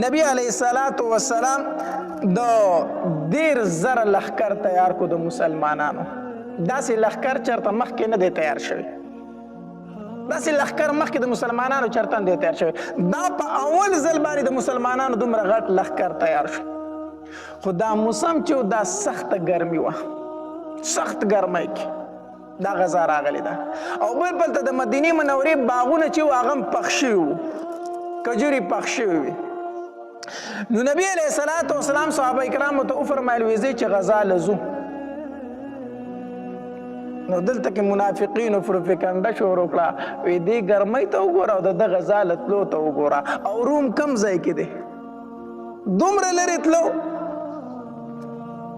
نبی علیه الصلاة والسلام د ډېر زره لښکر تیار کو د مسلمانانو. داسې لښکر چېرته مخکې نه دی تیار شوی، داسې لښکر مخکې د مسلمانانو چېرته نه دی تیار شوی. دا په اول ځل باندې د مسلمانانو دومره غټ لښکر تیار شو. خو دا موسم چې و دا سخته ګرمي وه، سخت ګرمۍ کې دا غذا راغلې ده. او بل ته د مدینې منورې باغونه چې و هغه هم پخ شوي وو، کجورې پخ شوي وي. نو نبی علیه الصلاة والسلام صحابه کرامو ته وفرمایل ویځئ چې غذا لزو. نو دلته کې منافقینو پروپیګنډه شروع کړه، وی دې ګرمۍ ته وګوره او د ده غذا له تلو ته وګوره. او روم کم ځای کې دی، دومره لرې تلو.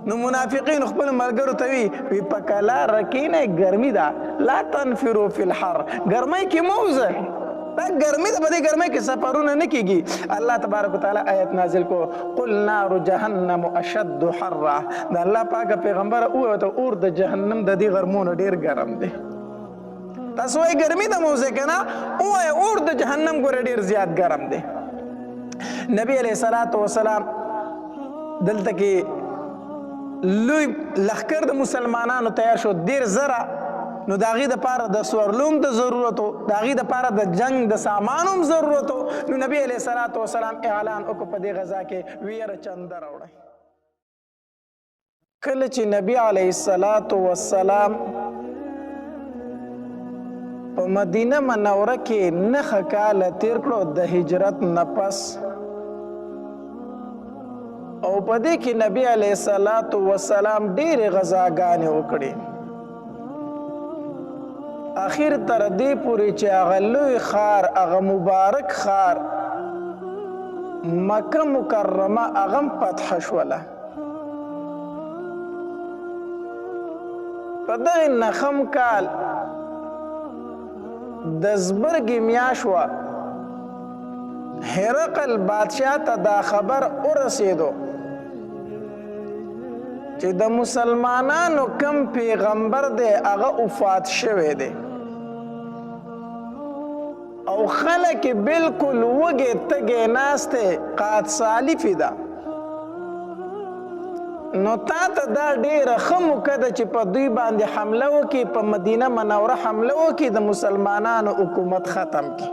نو منافقین خپل ملګرو ته وی په کلاره کښېنئ، ګرمي ده، لا تنفروا فی الحر، ګرمۍ کې مه وځئ، دا ګرمي ده، په دې ګرمۍ کې سفرونه نه کېږي. الله تبارک وتعالی آیت نازل کو، قل نار جهنم اشد حرا. د الله پاکه پیغمبره وویته اور د جهنم د دې غرمونو ډېر ګرم دی. تاسو وایئ ګرمي ده مه وځئ که نه، ووایه اور د جهنم ګوره ډېر زیات ګرم دی. نبی علیه الصلاة والسلام دلته کې لوی لښکر د مسلمانانو تیار شو، ډېر زره. نو د هغې دپاره د سورلوم د ضرورت و، د هغې دپاره د جنگ د سامان هم ضرورت و. نو نبی علیه الصلاة والسلام اعلان وکړو په دې غذا کې، وی یاره چنده راوړئ. کله چې نبی علیه الصلاة والسلام په مدینه منوره کې 9 کاله تیر کړو د هجرت نه پس، او په دې کې نبی علیه الصلاة والسلام ډېرې غذاګانې وکړې. اخر تر دې پورې چې هغه لوی ښار، هغه مبارک ښار مکه مکرمه هغه هم فتح شوله. په دغې نخم کال د زبرګې میاشت وه، هرقل بادشاه ته دا خبر ورسېدو چې د مسلمانانو کم پیغمبر دی هغه وفات شوی دی، او خلک بالکل وږې تږې ناست دی، قات سالفې ده. نو تا ته دا ډېره ښه موقع ده چې په دوی باندې حمله وکړي، په مدینه منوره حمله وکړي، د مسلمانانو حکومت ختم کړي.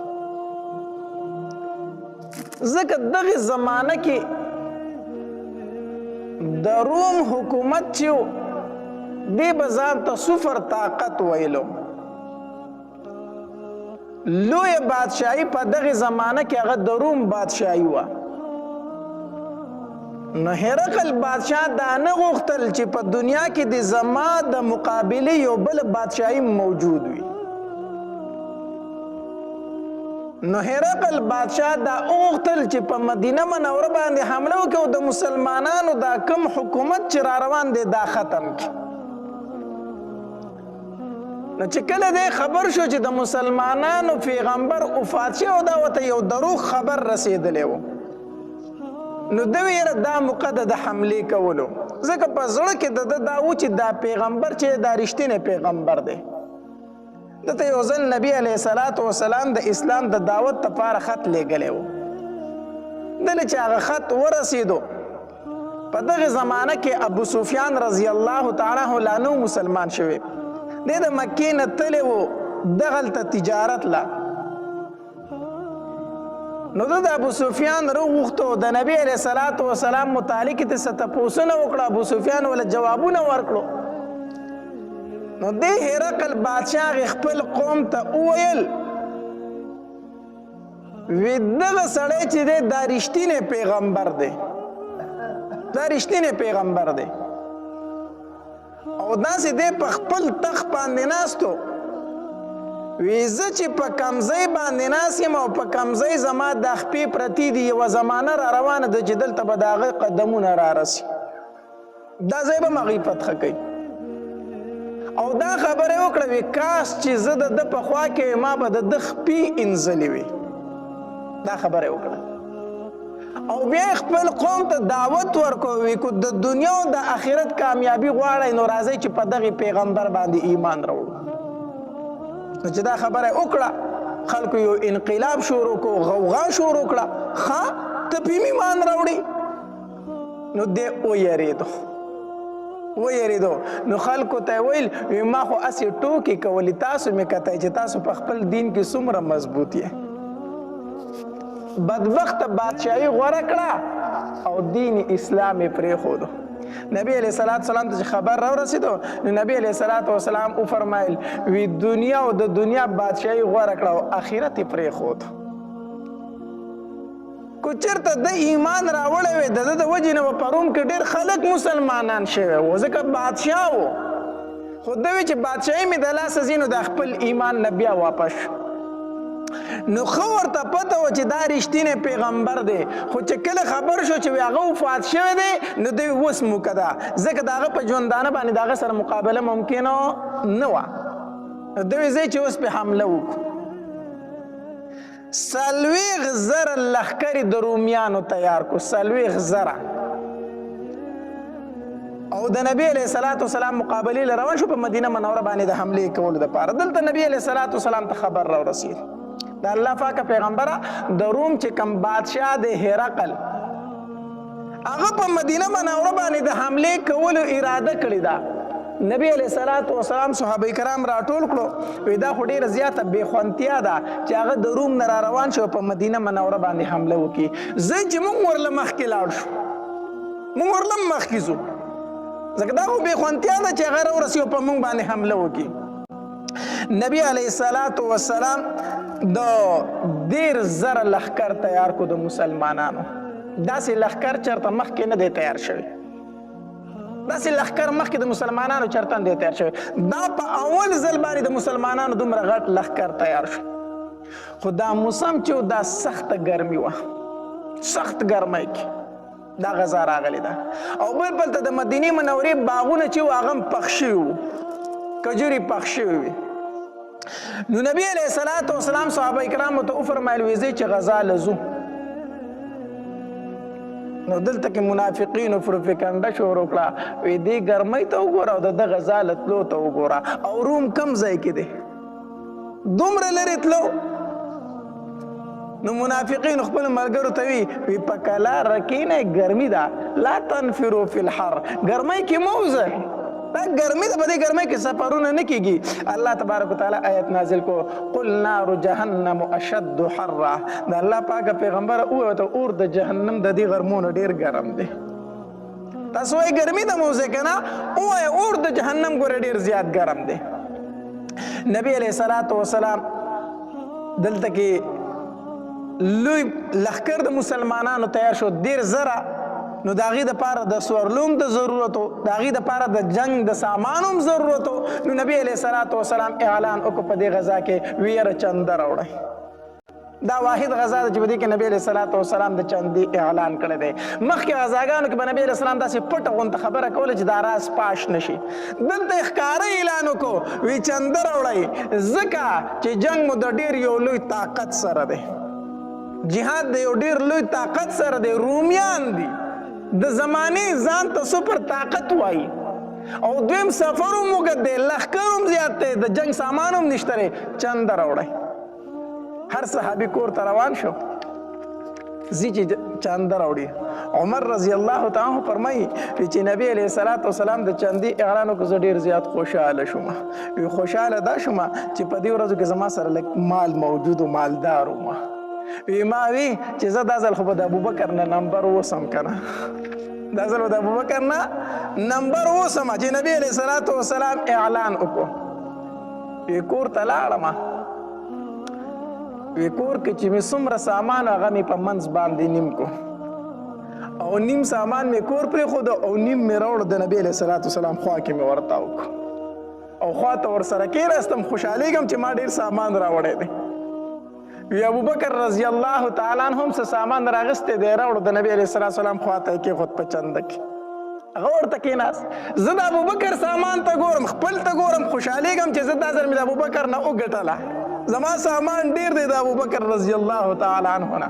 ځکه دغې زمانه کې د روم حکومت چې و دې به ځان ته صفر طاقت ویلو. لویه بادشاهي په دغې زمانه کې هغه د روم بادشاهي وه. نو هرقل بادشاه دا نه غوښتل چې په دنیا کې د زما د مقابلې یو بل بادشاهي موجود وي. نو هرقل بادشاه دا وغوښتل چې په مدینه منوره باندې حمله وکړي او د مسلمانانو دا کم حکومت چې را روان دی دا ختم کړي. نو چې کله دی خبر شو چې د مسلمانانو پیغمبر وفات شوی او دا ورته یو دروغ خبر رسېدلی و، نو ده ویره دا موقع ده د حملې کولو. ځکه په زړه کې د ده دا و چې دا پیغمبر چې دا رښتینی پیغمبر دی. دته یو ځل نبی علیه الصلاة والسلام د اسلام د دعوت لپاره خط لیږلی و. دله چې هغه خط ورسېدو، په دغه زمانه کې ابو سفیان رضی الله تعالی عنه مسلمان شوی. دی د مکې نه تللی و دغلته تجارت له. نو ده د ابو سفیان راوغوښتو د نبی علیه الصلاة والسلام متعلق یې څه تپوسونه وکړه، ابو سفیان ورله جوابونه ورکړو. نو دی هرقل بادشاه خپل قوم ته وویل وی دغه سړی چې دی دا رښتینی پیغمبر دی، دا رښتینی پیغمبر دی. او داسې دی په خپل تخت باندې ناستو، وی زه چې په کمزۍ باندې ناست یم او په کمزۍ زما دا خپې پرتې دي، یوه زمانه را روانه ده چې دلته به د هغه قدمونه را رسي، دا ځای به م هغوی فتحه کوي. او دا خبره وکړه وی کاش چې زه د ده په خوا کې ما به د ده خپې انځلې وي. دا خبره وکړه او بیا خپل قوم ته دعوت ورکړو، وی که د دنیا او د آخرت کامیابي غواړئ نو راځئ چې په دغې پیغمبر باندې ایمان راوړو. نو چې دا خبره وکړه خلکو یو انقلاب شروع کړو، غوغا شروع کړه. ښه ته د پیم ایمان راوړي. نو دی ویریدو نو خلکو ته ویل وی ما خو اسې ټوکې کولې تاسو مې کتئ چې تاسو په خپل دین کې څومره مضبوط یې. بدبخته بادشاهي غوره کړه او دین اسلام یې پرېښودو. نبی علیه الصلاة والسلام ته چې خبر راورسېدو نو نبی علیه الصلاة والسلام وفرمایل وی دنیا او د دنیا بادشاهي غوره کړه او آخرت یې پرېښود. کو چېرته د ایمان راوړی وی د ده د وجې نه به په روم کې ډېر خلک مسلمانان شوي وو ځکه بادشاه و. خو ده وی چې بادشاهي مې د لاسه ځي نو د خپل ایمان نه بیا واپس شو. نو ښه ورته پته وه چې دا رښتینی پیغمبر دی خو چې کله خبر شو چې هغه وفات شوی دی نو دوی اوس موکه ده ځکه د هغه په ژوندانه باندې د هغه سره مقابله ممکنه نه وه. دوی ځای چې اوس پې حمله وکړو. 40,000 لښکرې د رومیانو تیار کړو 40,000 او د نبی علیه الصلاة والسلام مقابلې له روان شو په مدینه منوره باندې د حملې کولو دپاره. دلته نبی علیه الصلاة والسلام ته خبر راورسېد د الله پاکه پیغمبره د روم چې کوم بادشاه د هرقل هغه په مدینه منوره باندې د حملې کولو اراده کړې ده. نبی علیه الصلاة والسلام صحابه کرام راټول کړو وی دا خو ډېره زیاته بېخوندتیا ده چې هغه د روم نه را روان شو په مدینه منوره باندې حمله وکړي. زه چې موږ ورله مخکې لاړ شو موږ ورله مخکې ځو ځکه دا خو بېخوندتیا ده چې هغه راورسي او په موږ باندې حمله وکړي. نبی علیه الصلاة والسلام د 10,000 لښکر تیار کړو د مسلمانانو. داسې لښکر چېرته مخکې نه دی تیار شوی داسې لښکر مخکې د مسلمانانو چېرته نه دی تیار شوی. دا په اول ځل باندې د مسلمانانو دومره غټ لښکر تیار شو. خو دا موسم چې و دا سخته ګرمي وه سخت ګرمۍ کې دا غذا راغلې ده او بل ته د مدینې منورې باغونه چې و هغه هم پخ شوي وو کجورې پخ شوي وي. نو نبی علیه الصلاة والسلام صحابه کرامو ته وفرمایل وی ځئ چې غذا له ځو. نو دلته کې منافقینو پروپیګنډه شروع کړه وی دې ګرمۍ ته وګوره او د ده غذا له تلو ته وګوره او روم کم ځای کې دی دومره لرې تلو. نو منافقین خپل ملګرو ته وی په کلاره کښېنئ ګرمي ده لا تنفروا فی الحر ګرمۍ کې مه وځئ دا ګرمي ده په دې ګرمۍ کې سفرونه نه کېږي. الله تبارک وتعالی آیت نازل کو قل نار جهنم اشد حرا د الله پاکه پیغمبره ووایه اور د جهنم د دې غرمونو ډېر ګرم دی. تاسو وایئ ګرمي ده مه وځئ که نه ووایه اور د جهنم ګوره ډېر زیات ګرم دی. نبی علیه الصلاة والسلام دلته کې لوی لښکر د مسلمانانو تیار شو 10,000 نو د هغې دپاره د سورلوم د ضرورت و د هغې دپاره د جنگ د سامان هم ضرورت و. نو نبی علیه الصلاة والسلام اعلان وکړو په دې غذا کې ویره چنده راوړئ. دا واحد غذا ده چې په دې کې نبی علیه الصلاة والسلام د چندې اعلان کړی دی. مخکې غذاګانو کې به نبی علیه السلام داسې پټه غونته خبره کوله چې دا راز پاش نه شي. دلته یې ښکاره اعلان وکړو وی چنده راوړئ ځکه چې جنګ مو د ډېر یو لوی طاقت سره دی جهاد د یو ډېر لوی طاقت سره دی. رومیان دي د زمانې ځان ته سپر طاقت وایي او دویم سفر هم اوږد دی لښکر هم زیات دی د جنګ سامان هم نشته دی چنده راوړئ. هر صحابي کور ته روان شو ځي چې چنده راوړي. عمر رضی الله تعالی عنه فرمایي چې نبی علیه الصلاة والسلام د چندې اعلان وکړو زه ډېر زیات خوشحاله شوم. وی خوشحاله دا شوم چې په دې ورځو کې زما سره لږ مال موجود و مالدار وم. وی ما وی چې زه دا ځل خو به د ابوبکر نه نمبر اوسم که نه دا ځل به د ابوبکر نه نمبر اوسم چې نبی علیه الصلاة والسلام اعلان وکړو. وی کور ته لاړم وی کور کې چې مې څومره سامان هغه مې په منځ باندې نیم کو او نیم سامان مې کور پرېښود او نیم مې راوړ د نبی علیه الصلاة والسلام خوا کې مې ورته وکړو او خوا ته ورسره کېناستم خوشحالېږم چې ما ډېر سامان راوړی دی. وی ابوبکر رضی الله تعالی عنه هم څه سامان راغستی دی راوړو د نبی علیه الصلاة والسلام خوا ته یې کېښود په چنده کې هغه ورته کېناست. زه د ابوبکر سامان ته ګورم خپل ته ګورم خوشحالېږم چې زه دا ځل مې د ابوبکر نه وګټله زما سامان ډېر دی د ابوبکر رضی الله تعالی عنه نه.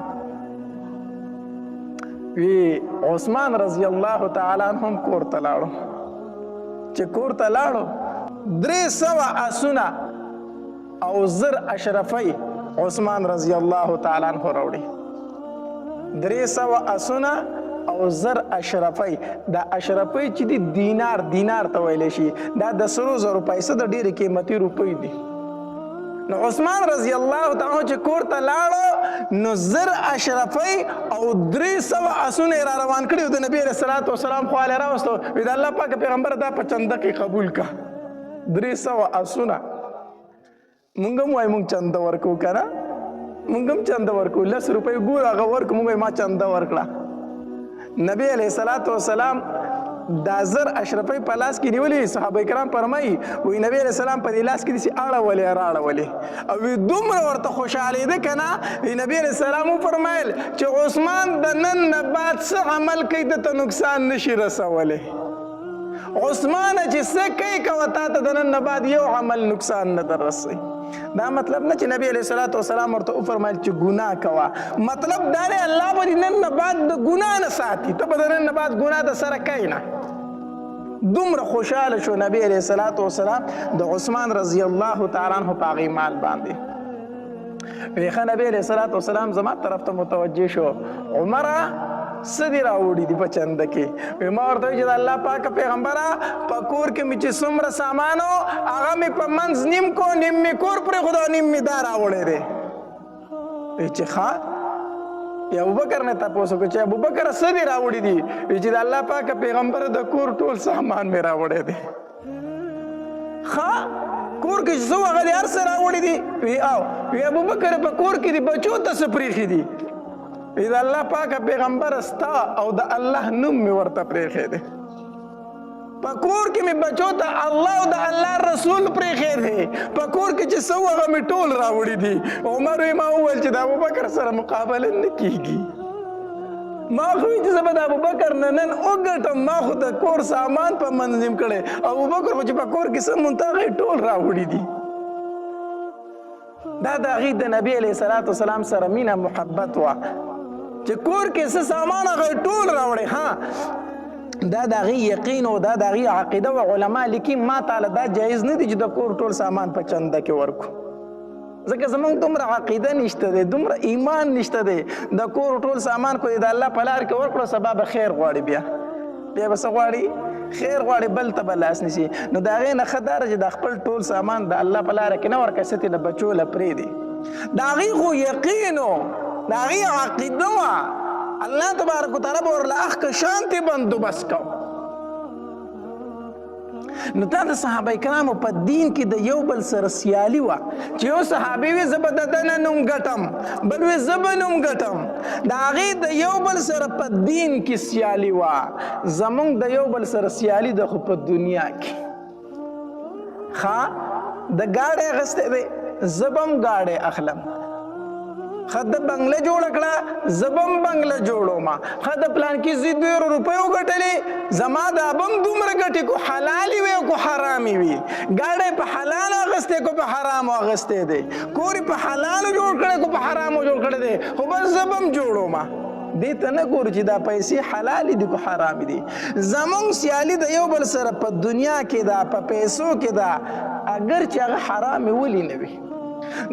وی عثمان رضی الله تعالی عنه هم کور ته لاړو چې کور ته لاړو 300 آسونه او 1000 اشرفۍ عثمان رضی الله تعالی عنه راوړي. 300 اسونه او زر اشرفی. دا اشرفی چې دی دینار ته ویلی شي، دا د 100,000 پیسه د ډېرې قیمتي روپۍ دي. نو عثمان رضی الله تعالی چې کور ته لاړو نو زر اشرفی او 300 اسونه را روان کړي د نبی علیه الصلاۃ والسلام خواله راوستو. وی د الله پاک پیغمبر دا په چنده کې قبول کا 300 اسونه. مونږ هم وایو مونږ چنده ورکو کنه، مونږ هم چنده ورکو 10 روپۍ ګور هغه ورکو، مونږ ما چنده ورکړه. نبی علیه الصلاۃ والسلام دا زر اشرفی په لاس کې نیولې. صحابه کرام فرمایي وی نبی علیه السلام په دې لاس کې داسې اړولې راړولې او وی دومره ورته خوشحالېده که نه. نبی علیه السلام وفرمایل چې عثمان د نن نه بعد څه عمل کوي ده ته نقصان نشي رسولی. عثمان چې څه کوي که تا ته د نن نه بعد یو عمل نقصان نه در رسوي. دا مطلب نه چې نبی علیه الصلاۃ والسلام ورته وفرمایل چې ګناه کوه، مطلب دا دی الله به دې نن نه بعد د ګناه نه ساتي، ته به د نن نه بعد ګناه د سره کوي نه. دومره خوشحاله شو نبی علیه الصلاۃ والسلام د عثمان رضی الله تعالی عنه په هغې مال باندې. ویښه نبی علیه الصلاۃ والسلام زما طرف ته متوجه شو، عمره څه دې راوړي دي په چنده کې؟ ما ورته وایي چې د الله پاک پیغمبره په کور کې مې چې څومره سامان و هغه مې په منځ نیم کو، نیم مې کور پرېښود او نیم مې دا راوړی دی. وایي چې ښه. یا ابوبکر نه تپوس وکړو چې ابوبکر څه دې راوړي دي؟ وایي چې د الله پاک پیغمبر د کور ټول سامان مې راوړی دی. ښه کور کې چې څه هغه دې هر څه راوړي دي؟ وی او وی ابوبکر په کور کې دي بچو ته څه پرېښي دي؟ د الله پاک پیغمبر ستا او د الله نوم مې ورته پرېښی دی. په کور کې مې بچو ته الله او د الله رسول پرېښی دی. په کور کې چې څه هغه مې ټول راوړي دي. عمر ما وویل چې د ابوبکر سره مقابله نه کېږي. ما خو وایي چې زه به د ابوبکر نه نن وګټم، ما خو د کور سامان په منظم کړی، ابوبکر خو چې په کور کې څه مونته هغه ټول راوړي دي. دا د هغې د نبي علیه الصلاۃ والسلام سره مینه محبت وه چې کور کې څه سامان هغه ټول راوړی. ها دا د هغې یقین او دا د هغې عقیده و. علما لیکي ما تعالی دا جایز نه دی چې د کور ټول سامان په چنده کې ورکو، ځکه زمونږ دومره عقیده نشته دی، دومره ایمان نشته دی. د کور ټول سامان کو د الله په لار کې ورکړو، سبا به خیر غواړي، بیا به څه غواړي؟ خیر غواړي، بل ته به لاس نیسي. نو د هغې نه ښه دا چې د خپل ټول سامان د الله په لاره کې نه ورکړي، څه د بچو له پرېږدي. د هغې خو یقین و، د هغې عقیده وه، الله تبارک وتعالی به ورله اخ شانتې بندوبست کو. نو دا د صحابه کرامو په دین کې د یو بل سره سیالي وه چې یو صحابي وي زه به د ده نه نوم ګټم، بل وي زه به نوم ګټم. د هغې د یو بل سره په دین کې سیالي وه. زمونږ د یو بل سره سیالي ده خو په دنیا کې. ښه د ګاډی اخیستی دی، زه به هم ګاډی اخلم. ښه د بنګله جوړه کړه، زه به هم بنګله جوړوم. ښه د پلانکي زه 2 روپۍ وګټلې، زما دا به هم دومره ګټې کو حلالې وي او کو حرامې وي. ګاډی په حلالو اخیستی کو په حرامو اخیستی دی، کور په حلالو جوړ کړی کو په حرامو جوړ کړی دی، خو بس زه به هم جوړوم. دې ته نه ګورو چې دا پیسې حلالې دي کو حرامې دي. زمونږ سیالي د یو بل سره په دنیا کې ده، په پیسو کې ده، اگر چې هغه حرامې ولې نه وي.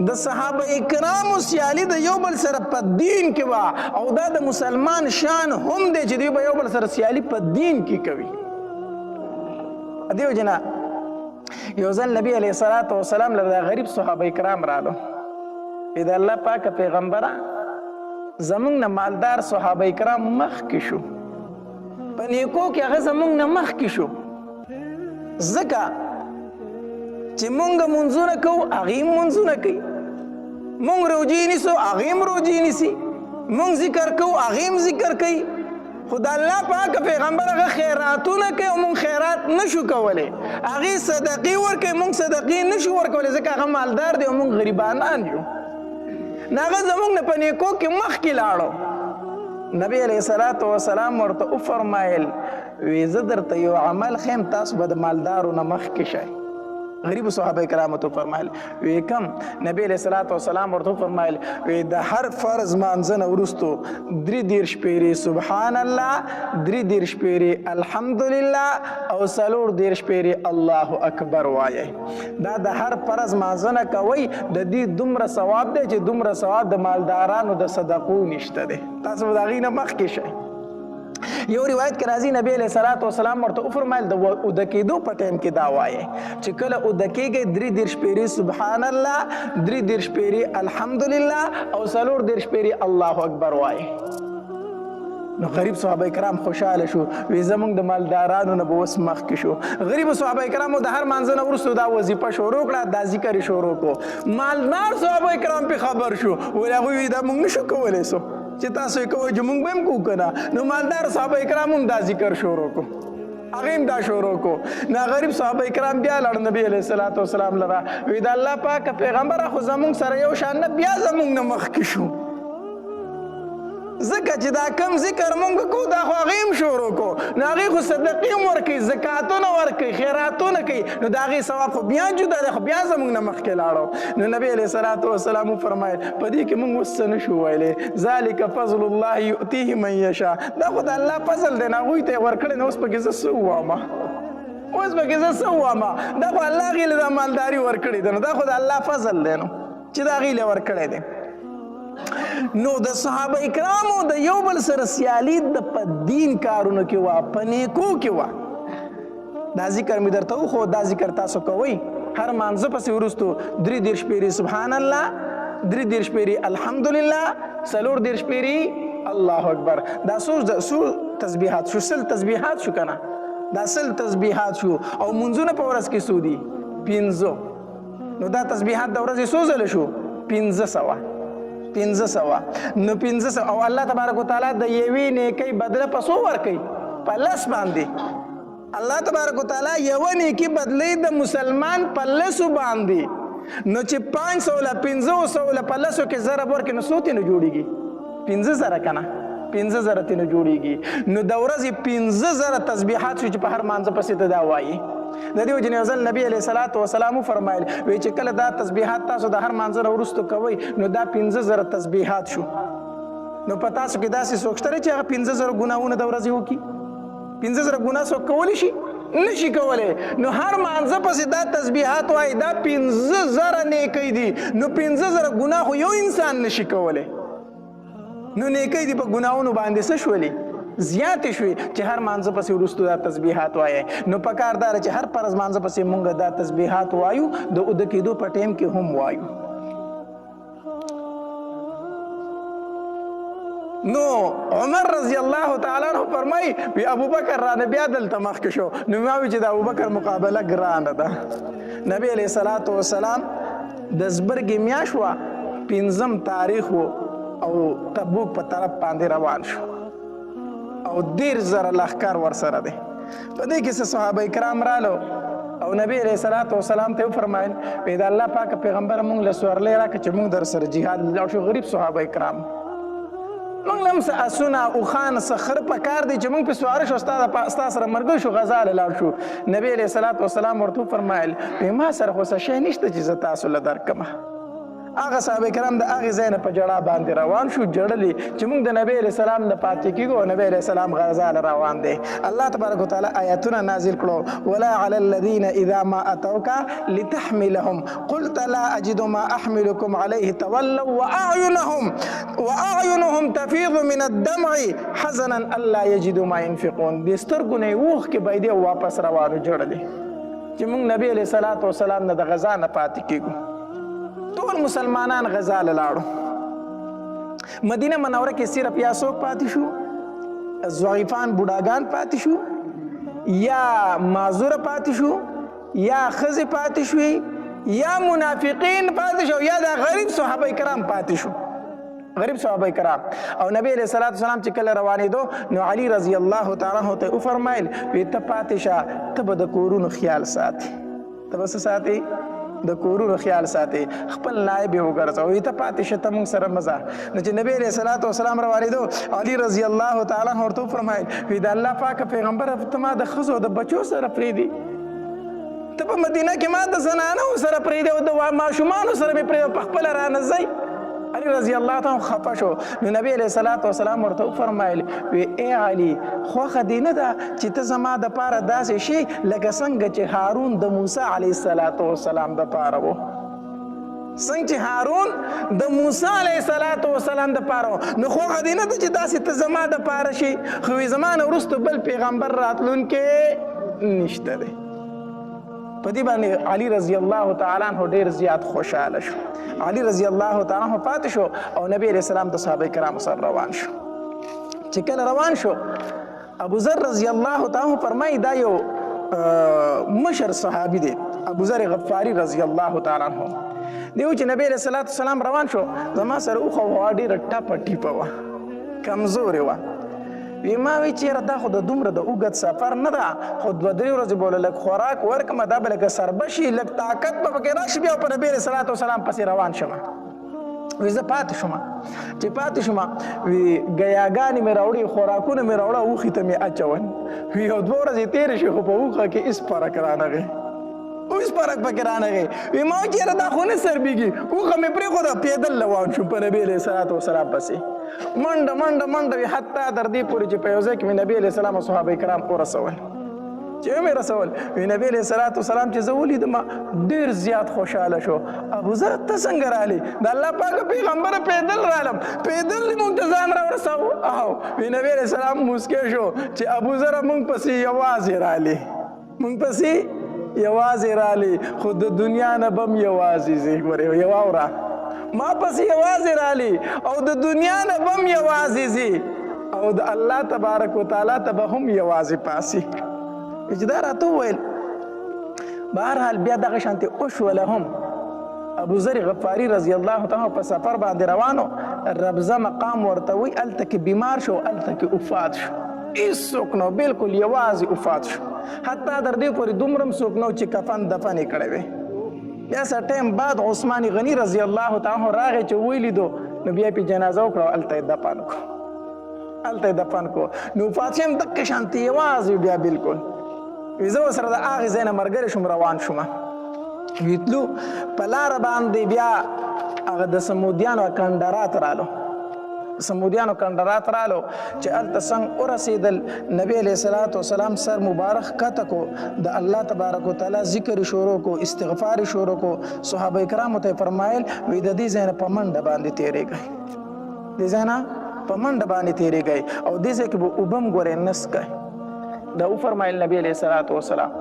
د صحابه کرامو سیالي د یو بل سره په دین کې وه، او دا د مسلمان شان هم دی چې دوی به یو بل سره سیالي په دین کې کوي. دیو جنا یو ځل نبی علیه الصلاۃ والسلام له غریب صحابه کرام رالو، د الله پاک پیغمبره زمونږ نه مالدار صحابه کرام مخکې شو، په نیکو کې هغه زمونږ نه مخکې شو، ځکه چې مونږ منځونه کوو هغې هم منځونه کوي، مونږ روجې نیسو هغې هم روجې نیسي، مونږ ذکر کوو هغې هم ذکر کوي. خو د الله پاک پیغمبر هغه خیراتونه کوي او مونږ خیرات نشو کولی. هغې صدقې ورکوي، مونږ صدقې نشو ورکولی ځکه هغه مالدار دی او مونږ غریبانان یو. نو هغه زمونږ نه په نیکو کې مخکې لاړو. نبی علیه الصلاۃ والسلام ورته وفرمایل وی زه درته یو عمل ښیم، تاسو به د مالدارو نه مخکې شئ. غریب صحابه کرامو ته فرمایل وی کم نبی علیہ الصلوۃ والسلام ورته فرمایل وی د هر فرض مانځنه ورستو 33 پیری سبحان الله 33 پیری الحمدلله او 34 پیری الله اکبر وایي دا د هر فرض مانځنه کوي د دې دومره ثواب دی چې دومره ثواب د مالدارانو د صدقو نشته دی تاسو دا غینه مخکې شئ یو روایت کې راځي نبی علیہ الصلوۃ والسلام ورته فرمایل د ودکېدو په ټیم کې دا وایي چې کله ودکېږي 33 پیری سبحان الله 33 پیری الحمدلله او 34 پیری الله اکبر وایي نو غریب صحابه کرام خوشاله شو وی زمونږ د مالدارانو نه به اوس مخکې شو غریب صحابه کرامو د هر مانځنه وروسته دا وظیفه شروع کړه دا ذکر یې شروع کړو مالدار صحابه کرام پې خبر شو ویل هغوی وی دا موږ نشو کولی سو چې تاسو یې کوئ چې موږ به هم کوو که نه نو مالدار صحابه کرام هم دا ذکر شروع کړو هغه هم دا شروع کړو نو غریب صحابه کرام بیا لاړ نبی علیه الصلوۃ والسلام لره وی د الله پاک پیغمبره خو زمونږ سره یو شان نه بیا زمونږ نه مخکې شو ځکه چې دا کم ذکر مونږ کوو دا خو هغې هم شروع کړو نو هغې خو صدقې هم ورکوي زکاتونه ورکوي خیراتونه کوي نو د هغې ثواب خو بیا جدا دی خو بیا زمونږ نه مخکې لاړو نو نبی علیه الصلوۃ والسلام وفرمایل په دې کې مونږ اوس څه نشو ویلی ذلک فضل الله یؤتیه من یشاء دا خو د الله فضل دی نو هغوی ته یې ورکړی نو اوس پکې زه څه ووامه اوس پکې زه څه ووامه دا خو الله هغې له دا مالداري ورکړې ده نو دا خو د الله فضل دی نو چې د هغې له ورکړی دی نو د صحابه کرامو د یو بل سره سیالي د په دین کارونو کې وه په نیکو کې وه دا ذکر مې درته وښود دا ذکر تاسو کوئ هر مانځه پسې وروستو 33 پیرې سبحان الله 33 پیرې الحمدلله 34 پیرې الله اکبر دا څو تسبیحات شو 100 تسبیحات شو که نه دا 100 تسبیحات شو او منځونه په ورځ کې څو دي 15 نو دا تسبیحات د ورځې څو ځله شو 1500 نو 1500 او الله تبارک وتعالی د یوې نیکۍ بدله په څو ورکوي په 10 باندې الله تبارک وتعالی یوه نیکي بدلی د مسلمان په 10 باندې نو چې 500 له 500 له په 10 کې ضرب ورکړي نو څو تېنه جوړېږي 15000 که نه 15000 تېنه جوړېږي نو د ورځې 15000 تسبیحات شو چې په هر مانځه پسې ته دا وایي د دې وجې نه یو ځل نبي علیه الصلوۃ والسلام وفرمایل وی چې کله دا تسبیحات تاسو د هر مانځه نه وروسته کوئ نو دا 15000 تسبیحات شو نو په تاسو کې داسې څوک شته چې هغه 15000 ګناهونه د ورځې وکړي 15000 ګناه څوک کولی شي نشي کولی نو هر مانځه پسې دا تسبیحات وایي دا 15000 نیکۍ دي نو 15000 ګناه خو یو انسان نشي کولی نو نیکۍ دي په ګناهونو باندې څه شولې زیاتې شوې چې هر مانځه پسې وروستو دا تسبیحات وایي نو پکار دا چې هر فرض مانځه پسې مونږ دا تسبیحات وایو د اوده کېدو په ټیم کې هم وایو نو عمر رضی الله تعالی عنہ فرمایي وی ابوبکر رانه بیا دلته مخکې شو نو ما وی چې د ابوبکر مقابله ګرانه ده نبی علیه الصلوۃ والسلام د زبرګې میاشت وه 5 تاریخ و او تبوک په طرف باندې روان شو او 10000 لښکر ورسره دی په دې کې څه صحابه کرام رالو او نبی علیه الصلوۃ والسلام ته وفرمایل وی د الله پاک پیغمبر مونږ له سورلی راکړه چې مونږ در سره جهاد لاړ شو غریب صحابه کرام مونږ له هم څه اسونه اوښان څه خره پکار دی چې مونږ پې سواره شو ستا سره ملګری شو غزا له لاړ شو نبی علیه الصلوۃ والسلام ورته وفرمایل وی ما سره خو څه شی نشته چې زه تاسو له درکړمه هغه صحابه کرام د هغې ځای نه په جړا باندې روان شو جړلې چې موږ د نبی علیه السلام نه پاتې کېږو او نبی علیه السلام غزا له روان دی الله تبارک وتعالی آیاتونه نازل کړو ولا علی الذین اذا ما اتوک لتحملهم قلت لا اجد ما احملکم علیه تولوا واعینهم تفیض من الدمع حزنا الا یجدوا ما ينفقون د سترګو نه یې اوښکې بهیدې او واپس روانو جړلې چې موږ نبی علیه الصلوۃ والسلام نه د غزا نه پاتې کېږو ټول مسلمانان غزا له لاړو مدینه منوره کې صرف یا څوک پاتې شو ضعیفان بوډاګان پاتې شو یا معذوره پاتې شو یا ښځې پاتې شوې یا منافقین پاتې شو یا د غریب صحابه کرام پاتې شو غریب صحابه کرام او نبی علیہ الصلوۃ والسلام چې کله روانېدو نو علي رضی الله تعالی عنہ ته وفرمایل وی ته پاتې شه ته به د کورونو خیال ساتي ته به څه ساتي د کورونو خیال ساتي خپل نائب یې وګرځوئ ته پاتې شه ته موږ سره مزه نو چې نبی علیه الصلوۃ والسلام روانېدو علي رضی الله تعالی عنہ ورته وفرمایل وی د الله پاک پیغمبر ته ما د ښځو د بچو سره پرېږدي ته په مدینه کې ما د زنانو سره پرېږدې او د ماشومانو سره مې پرېږده په خپله رانه ځئ. علي رضی الله تعالی خفه شو. نو نبی علیه صلات وسلام ورته وفرمایل وی ای علي خوښه دې نه ده چې ته زما دپاره داسې شي لکه څنګه چې هارون د موسی علیه الصلات وسلام دپاره و. څنګه چې هارون د موسی علیه الصلات وسلام دپاره و. نو خوښه دې نه ده چې داسې ته زما دپاره شي. خو زما نه وروسته بل پیغمبر راتلونکی نشته دی. په دې باندې علي رضی الله تعالی عنه ډېر زیات خوشحاله شو. علي رضی الله تعالی عنه پاتې شو او نبی علیه السلام د صحابه کرامو سره روان شو. چې کله روان شو ابو ذر رضی الله تعالی عنه فرمایي دا یو مشر صحابي دی ابو ذر غفاري رضی الله تعالی عنه. دیو چې نبی علیه الصلاة والسلام روان شو زما سره اوښه هوا ډېره ټپه ټیپه وه کمزورې وه. وی ما وی چیرې دا خو د دومره د اوږد سفر نه ده خو 2-3 ورځې به لږ خوراک ورکړم دا به لکه سربشي لږ طاقت به پکې راشي بیا په نبي علیه صلات وسلام پسې روان شم. وی زه پاتې شوم. چې پاتې شوم وی ګیاګانې مې راوړي خوراکونه مې راوړه اوښې ته مې اچول. وی یو 2 ورځې تېرې شي خو په اوښه کې هېڅ فرق رانغی اوس فرق پکې رانغی. وی ما چیرې دا خو نه سربېږي اوښه مې پرېښوده پیدل روان شوم په نبي علیه صلات وسلام پسې منډه منډه منډه وي حتی تر دې پورې چې په یو ځای کې مې نبي علیه السلام او صحابه کرام ورسول. چې ومې رسول وی نبي علیه صلات وسلام چې زه ولیدم ډېر زیات خوشحاله شو. ابو ذر ته څنګه رالې د الله پاکه پیغمبره پیدل رالم پیدل دې موږ ته ځان راورساو. او وی نبي علیه السلام موسکی شو چې ابو ذره موږ پسې یوازې رالې موږ پسې یوازې رالې خو د دنیا نه به م یوازې ځې ګورې یوه وره ما پسې یوازې رالی او د دنیا نه به هم یوازې ځي او د الله تبارک وتعالی ته به هم یوازې پاسي. چې دا راته وویل بهرحال بیا دغه شانتې وشوله هم. ابو ذر غفاري رضی الله تعالی په سفر باندې روانو ربزه مقام ورته وی هلته کې بیمار شو هلته کې وفات شو. هېڅوک نو بلکل یوازې وفات شو. حتی تر دې پورې دومره هم څوک نو چې کفن دفن یې کړی وی. بیا سر ټایم بعد عثمان غنی رضی الله تعالی عنه راغی چې ولیدو نو بیا پې جنازه وکړه او هلته یې دفن کړو هلته یې دفن کړو. نو وفات شم دقې شانتې یوازې بیا بلکل. وی زه ورسره د هغې ځای نه ملګری شوم روان شوم. وی تلو په لاره باندې بیا هغه د سمودیانو کنډرات رالو سمودیانو کنډرات رالو چې هلته څنګه ورسېدل نبی علیه صلات وسلام سر مبارک ښکته کو د الله تبارک وتعالی ذکر شروع کو استغفار شروع کو. صحابه کرامو ته یې فرمایل وی د دې ځای نه په منډه باندې تېرېږئ دې ځای نه په منډه باندې تېرېږئ او دې ځای کې به اوبه هم ګورئ نسکئ. دا وفرمایل نبی علیه صلات وسلام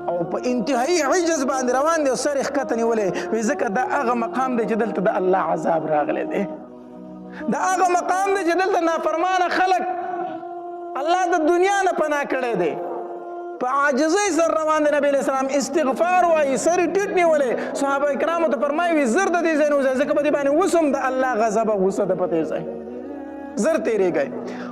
او په انتهایي عجز باندې روان دی او سر یې ښکته نیولی وی ځکه دا هغه مقام دی چې دلته د الله عذاب راغلی دی. دا هغه مقام دی چې دلته نافرمانه خلک الله د دنیا نه پناه کړی دی. په عاجزۍ سره روان دی نبی علیه السلام استغفار وایي سر یې ټیټ نیولی. صحابه کرامو ته فرمایي وي زر د دې ځای نه وځئ ځکه په دې باندې اوس هم د الله غضب او غصه ده په دې ځای زر تېرېږئ.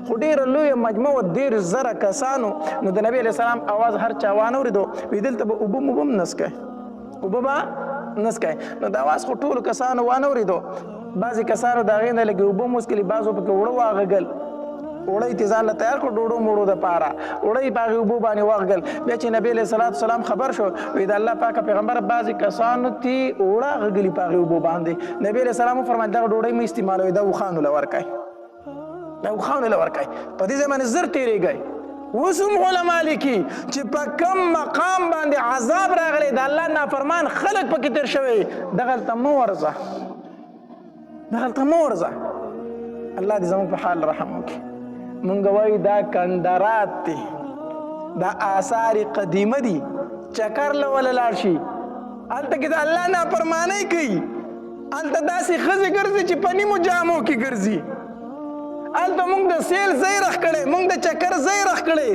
خو ډېره لویه مجموعه 10,000 کسانو نو د نبي علیه السلام اواز هر چا وانه اورېدو وي دلته به اوبه موبه هم نسکئ اوبه به نسکئ. نو د اواز خو ټولو کسانو وانه اورېدو. بعضې کسانو د هغې نه لږې اوبه هم وڅکلي بعضو پکې اوړه واغږل اوړه یې ځان له تیار کړو ډوډو موړو دپاره اوړه یې په هغې اوبو باندې واغږل. بیا چې نبي علیه صلات وسلام خبر شو وی د الله پاکه پیغمبر بعضې کسانو ته اوړه غږلي په هغې اوبو باندې. نبي علیه السلام وفرمایل دغه ډوډۍ مه استعمالوئ دا اوښانو له ورکئ دا اوښانو له ورکئ. په دې ځای باندې زر تېرېږئ. اوس هم علما لیکي چې په کم مقام باندې عذاب راغلی د الله نافرمان خلک پکې تېر شوی دغلته مه ورځه دغلته مه ورځه. الله دې زموږ په حال رحم وکړي. مونږ وایو دا کندرات دي دا آثار قدیمه دي چکر له وله لاړ شي هلته کې د الله نافرمانۍ کوي. هلته داسې ښځې ګرځي چې په نیمو جامو کې ګرځي. هلته موږ د سیل ځای رخ کړی موږ د چکر ځای رخ کړی.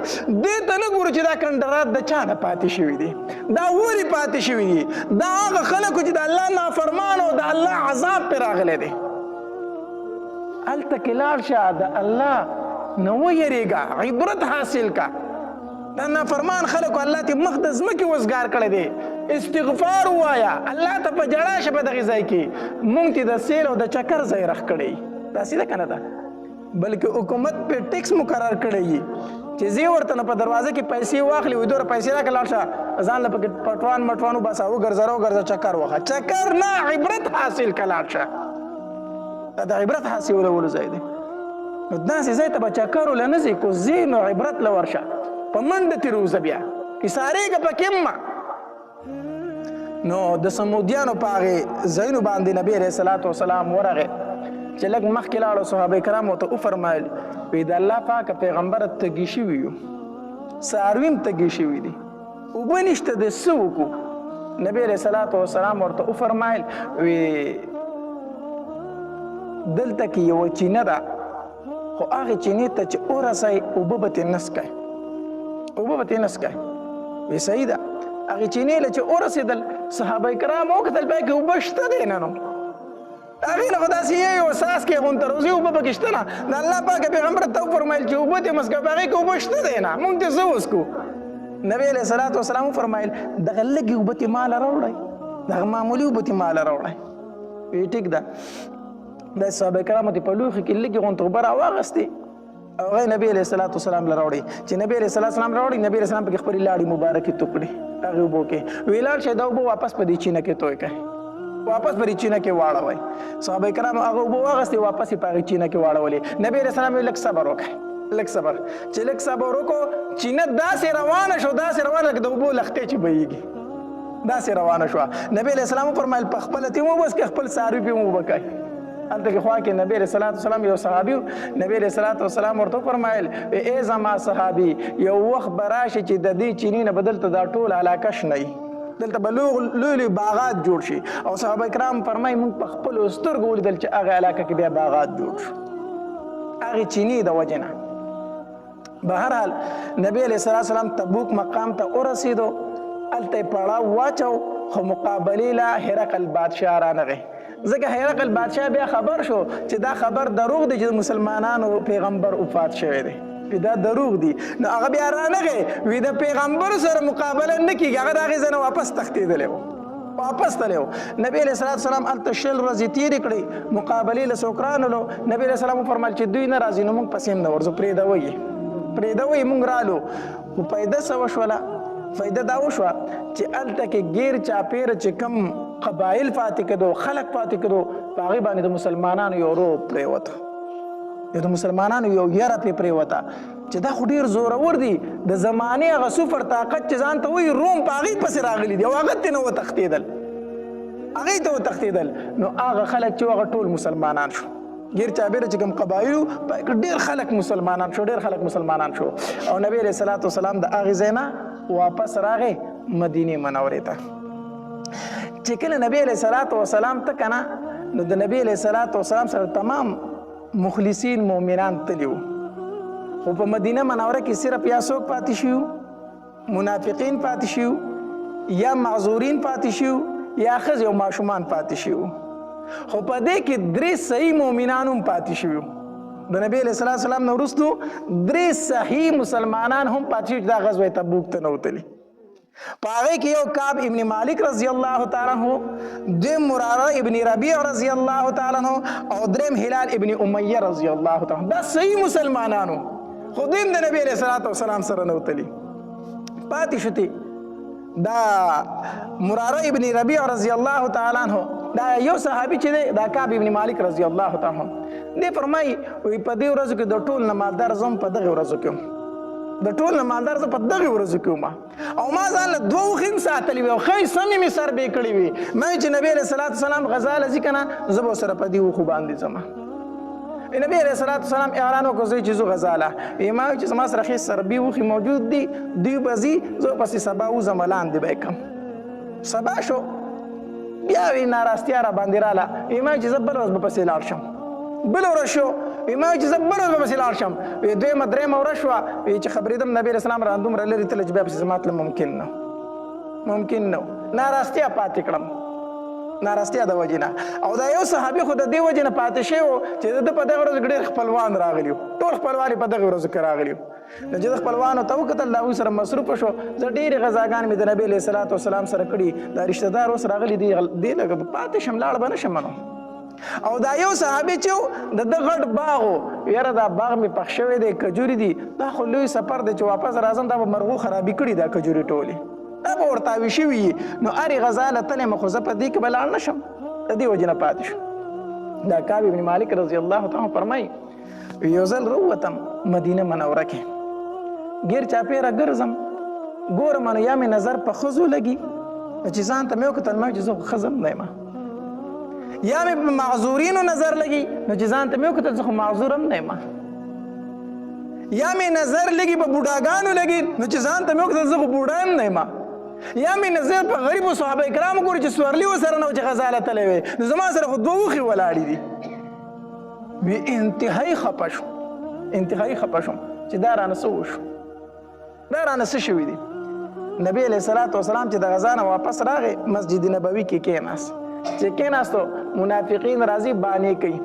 دې ته نه ګورو چې دا کندرات د چا نه پاتې شوي دي دا ولې پاتې شوي دي. دا هغه خلکو چې د الله نافرمان او د الله عذاب پرې راغلی دی. هلته کې لاړ شه د الله نه ویریږه عبرت حاصل کا. دا نافرمان خلکو الله ته مخ د ځمکې وزګار کړی دی. استغفار ووایه الله ته په جړا شه په دغې ځای کې موږ ته د سیل او د چکر ځای رخ کړی. داسې ده که نه ده بلکې حکومت پې ټیکس مقرر کړی چې زی ورته نه په دروازه کې پیسې واخلي وي دوره پیسې راکړه لاړ شه ځان له پکې پټوان مټوان وباسه وګرځه چکر وخه چکر نه عبرت حاصل کړه لاړ شه دا د عبرت حاصلولو ځای دی نو داسې ځای ته به چکر وله نه ځي کو ځي نو عبرت له ورشه په منډه ترې وځه بیا ایسارېږه پکې نو د سمودیانو په هغې ځایونو باندې نبي علیه الصلاة وسلام ورغی چې لږ مخکې لاړو صحابه کرام ورته وفرمایل وی د الله پاکه پیغمبره تږي شوي یو څاروي هم تږي شوي دي اوبه نشته د څه وکړو نبي علیه الصلاة وسلام ورته وفرمایل وی دلته کې یوه چینه ده خو هغې چینې ته چې ورسئ اوبه به ترې نه څکئ وی صحیح ده هغې چینې له چې ورسېدل صحابه کرام وکتل پای کې اوبه شته دی نه نو هغې نه خو داسې یو ساس کې غونته روزي اوبه پکې شته نه د الله پاکه پیغمبر ته وفرمایل چې اوبه ترې مه څکه په هغې کې اوبه شته دی نه مونږ ترې څه وڅکو نبي علیه الصلاة وسلام وفرمایل دغه لږې اوبه ترې ماله راوړئ دغه معمولي اوبه ترې ماله راوړئ وی ټیک ده دا صحابه کرامو ته په لوښي کې لږې غونته اوبه راواغستې او هغه نبي علیه الصلاة وسلام له راوړي چې نبي علیه الصلاة وسلام راوړي نبي علیه السلام پکې خپلې لاړې مبارکې تو کړې هغې اوبو کې وی لاړ شئ دا اوبه واپس په دې چینه کې توی کړئ واپس په دې چینه کې واړوئ صحابه کرامو هغه اوبه واغستې واپس یې په هغې چینه کې واړولې نبي علیه السلام لږ صبر وکړئ لږ صبر چې لږ صبر وکړو چینه داسې روانه شو لکه د اوبو لښتې چې بهیږي داسې روانه شوه نبي علیه السلام وفرمایل په خپله ترې وبس کړئ خپل څاروي پرې اوبه کوئ هلته کې خوا کې نبي علیه الصلاة وسلام یو صحابي و نبي علیه الصلاة وسلام ورته وفرمایل ای زما صحابي یو وخت به راشي چې د دې چینې نه به دلته دا ټول علاقه شنه وي دلته به لوی باغات جوړ شي او صحابه کرام فرمایي موږ په خپلو سترګو ولیدل چې هغې علاقه کې بیا باغات جوړ شو هغې چینې د وجې نه بهرحال نبي علیه الصلاة وسلام تبوک مقام ته ورسېدو هلته یې پړاو واچو خو مقابلې له هرقل بادشاه رانغی ځکه هرقل بادشاه بیا خبر شو چې دا خبر دروغ دی چې مسلمانانو پیغمبر وفات شوی دی دا دروغ دی نو هغه بیا رانغی وی د پیغمبر سره مقابله نه کېږي هغه د هغې ځای نه واپس تښتېدلی و واپس تلی و نبي علیه الصلاة وسلام هلته 20 ورځې تېرې کړې مقابلې له څوک رانلو نبي علیه السلام وفرمایل چې دوی نه راځي نو موږ پسې هم نه ورځو پرېږدوئ موږ رالو خو پیده څه وشوله فایده دا وشوه چې هلته کې ګیر چاپېره چې کوم قبایل پاتې کېدو خلک پاتې کېدو په هغې باندې د مسلمانانو یو روب پرېوته د مسلمانانو یو یره پرې پرېوته چې دا خو ډېر زورور دي د زمانې هغه صفر طاقت چې ځان ته وایي روم په هغې پسې راغلي دي او هغه ترې نه وتښتېدل هغې ته وتښتېدل نو هغه خلک چې هغه ټول مسلمانان شو ګیر چابیره چې کوم قبایلو ډېر خلک مسلمانان شو او نبي علیه الصلاة وسلام د هغې ځای نه واپس راغی مدینې منورې ته چې کله نبی علیه الصلاة وسلام ته که نه نو د نبی علیه الصلاة وسلام سره تمام مخلصین مؤمنان تلي وو خو په مدینه منوره کې صرف یا څوک پاتې شوي منافقین پاتې شوي یا معذورین پاتې شوي یا ښځې او ماشومان پاتې شوي خو په دې کې 3 صحیح مؤمنان هم پاتې شوي د نبی علیه الصلاة وسلام نه وروستو 3 صحیح مسلمانان هم پاتې شوي چې دا غزوه تبوک ته نه وتلي په هغې کې یو کعب ابن مالک رضی الله تعالی عنه دویم مراره ابن ربیع رضی الله تعالی عنه او دریم هلال ابن امیه رضی الله تعالی عنه دا صحیح مسلمانانو خو دوی هم د نبی علیه الصلاة وسلام سره نه وتلي پاتې شوتې دا مراره ابن ربیع رضی الله تعالی عنه دا یو صحابي چې دی دا کعب ابن مالک رضی الله تعالی عنه دی فرمایي وایي په دې ورځو کې د ټول نه مالدار زه هم په دغې ورځو کې د ټول نه مالدار زه په دغې ورځو کې وم او ما ځان له 2 اوښې هم ساتلي وي او ښې سمې مې سربې کړې وي ما چې نبي علیه الصلاة وسلام غزا له ځي که نه زه به ورسره په دې اوښو باندې ځم نبی علیه الصلاة وسلام اعلان وکړو زه چې زه غزا له ما وایي چې زما سره ښې سربې اوښې موجود دي دوی به ځي زه پسې سبا وځم لاندې به یې کړم سبا شو بیا وی ناراستیا را باندې راله ما وایي چې زه بله ورځ به پسې لاړ شم بله ورځ شو ما وایي چې زه بله ورځ به پسې لاړ شم دویمه درېیمه ورځ شوه چې خبرېدم نبي علیه السلام را دومره لرې تله چې بیا پسې زما تله ممکن نه ناراستیا پاتې کړم ناراستیا د وجې نه او دا یو صحابي خو د دې وجې نه پاتې شوی و چې د په دغه ورځ ډېر خپلوان راغلي وو ټول خپلوان یې په دغې ورځو کې راغلي وو نو چې د خپلوانو ته وکتل د هغوی سره مصروفه شو زه ډېرې غذاګانې مې د نبي علیه الصلاة وسلام سره کړي دا رشته دار اوس راغلي دي لږ پاتې شم لاړ به نه شم نو او دا یو صحابي چې د ده غټ باغ و یاره دا باغ مې پخ شوی دی کجوري دي دا خو لوی سفر دی چې واپس راځم دا به مرغو خرابي کړي دا کجوري ټولې دا به ورته اوي شوي وي نو هرې غذا له تلې مه خو زه په دې کې به لاړ نه شم د دې وجې نه پاتې شو دا کعب بن مالک رضی الله تعالی فرمایي یو ځل راووتم مدینه منوره کې ګیر چاپېره ګرځم ګورم نو یا مې نظر په ښځو لګي چې ځان ته مې وکتل ما چې زه خو ښځه نه یم یا مې په معذورینو نظر لګي نو چې ځان ته مې وکتل زه خو معذور هم نه یم یا مې نظر لګي په بوډاګانو لګي نو چې ځان ته مې وکتل زه خو بوډا هم نه یم یا مې نظر په غریبو صحابه کرامو ګوري چې سورلي ورسره نه و چې غزا لتلی وی نو زما سره خو دوه اوښې ولاړې دي وی انتهایي خفه شوم انتهایي خفه شوم چې دا رانه څه وشو دا رانه څه شوي دي نبی علیه الصلاة وسلام چې د غزا نه واپس راغی مسجد نبوي کې کېناست چې کېناستو منافقین راځي بانې کوي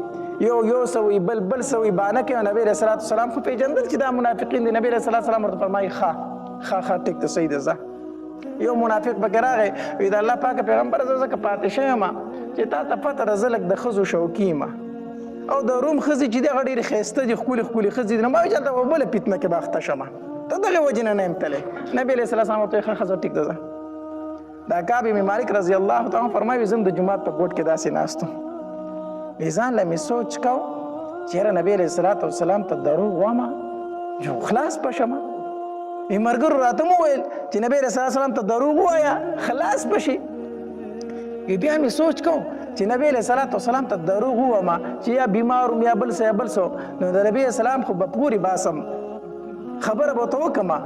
یو سوی بل سوی بانه کوي نبی علیه الصلاة وسلام خو پېژندل چې دا منافقین دي نبی علیه الصلاة وسلام ورته فرمایي ښه ټیک ته صحیح ده ځه یو منافق پکې راغی وی د الله پاک پیغمبر زه ځکه پاتې شوی یم چې تا ته پته ده زه لږ د ښځو شوقي یم او د روم ښځې چې دغه ډېرې ښایسته دي ښکلې ښځې دي نو ما وایي چې هلته به بله فتنه کې به اخته شمه ته دغې وجې نه یم تللی نبي علیه السلام ورته وایي ښه ښځه ټیک ده ځه دا کعب بن مالک رضی الله تعالی فرمایي زه هم د جومات په ګوټ کې داسې ناست وم ځان له مې سوچ کو چې یاره نبي علیه الصلاة وسلام ته دروغ وامه جو خلاص به شمه ملګرو راته مو ویل چې نبی رسول الله سلام ته دروغ ووایه خلاص به شي بیا مې سوچ کو چې نبی علیه الصلاة وسلام ته دروغ ووامه چې یا بیمار وم یا بل څه یا بل څه نو د نبي اسلام خو به پورې باسم خبره به ورته وکړمه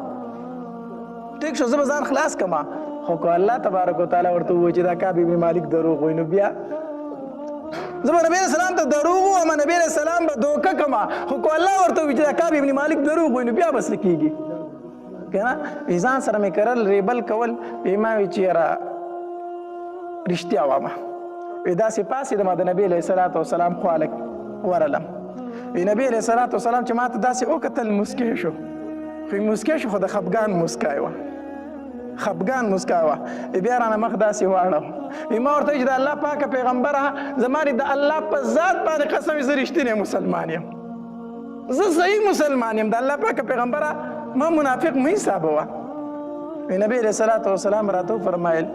ټیک شو زه به ځان خلاص کړمه خو که الله تبارک وتعالی ورته ووایي چې دا کعب بن مالک دروغ وایي نو بیا زه به نبی علیه السلام ته دروغ ووایم نبی علیه السلام به دوکه کړمه خو که الله ورته ووایي چې دا کعب بن مالک دروغ وایي نو بیا به څه کېږي کنه ځان سره مې کرل ریبل کول ما وی چې یاره رښتیا وامه داسې پاڅېدم د نبي علیه الصلاة وسلام خوا ورلم نبي علیه الصلاة وسلام چې ما ته داسې وکتل مسکی شو خو مسکی شو خو د خفګان مسکی وه خفګان مسکی وه بیا رانه مخ داسې واړو ما ورته وایي چې د الله پاکه پیغمبره زما د الله په ذات باندې قسم زه رښتینی مسلمان یم زه صحیح مسلمان یم د الله پاکه پیغمبره ما منافق مې حسابوه نبی علیه الصلاة وسلام راته وفرمایل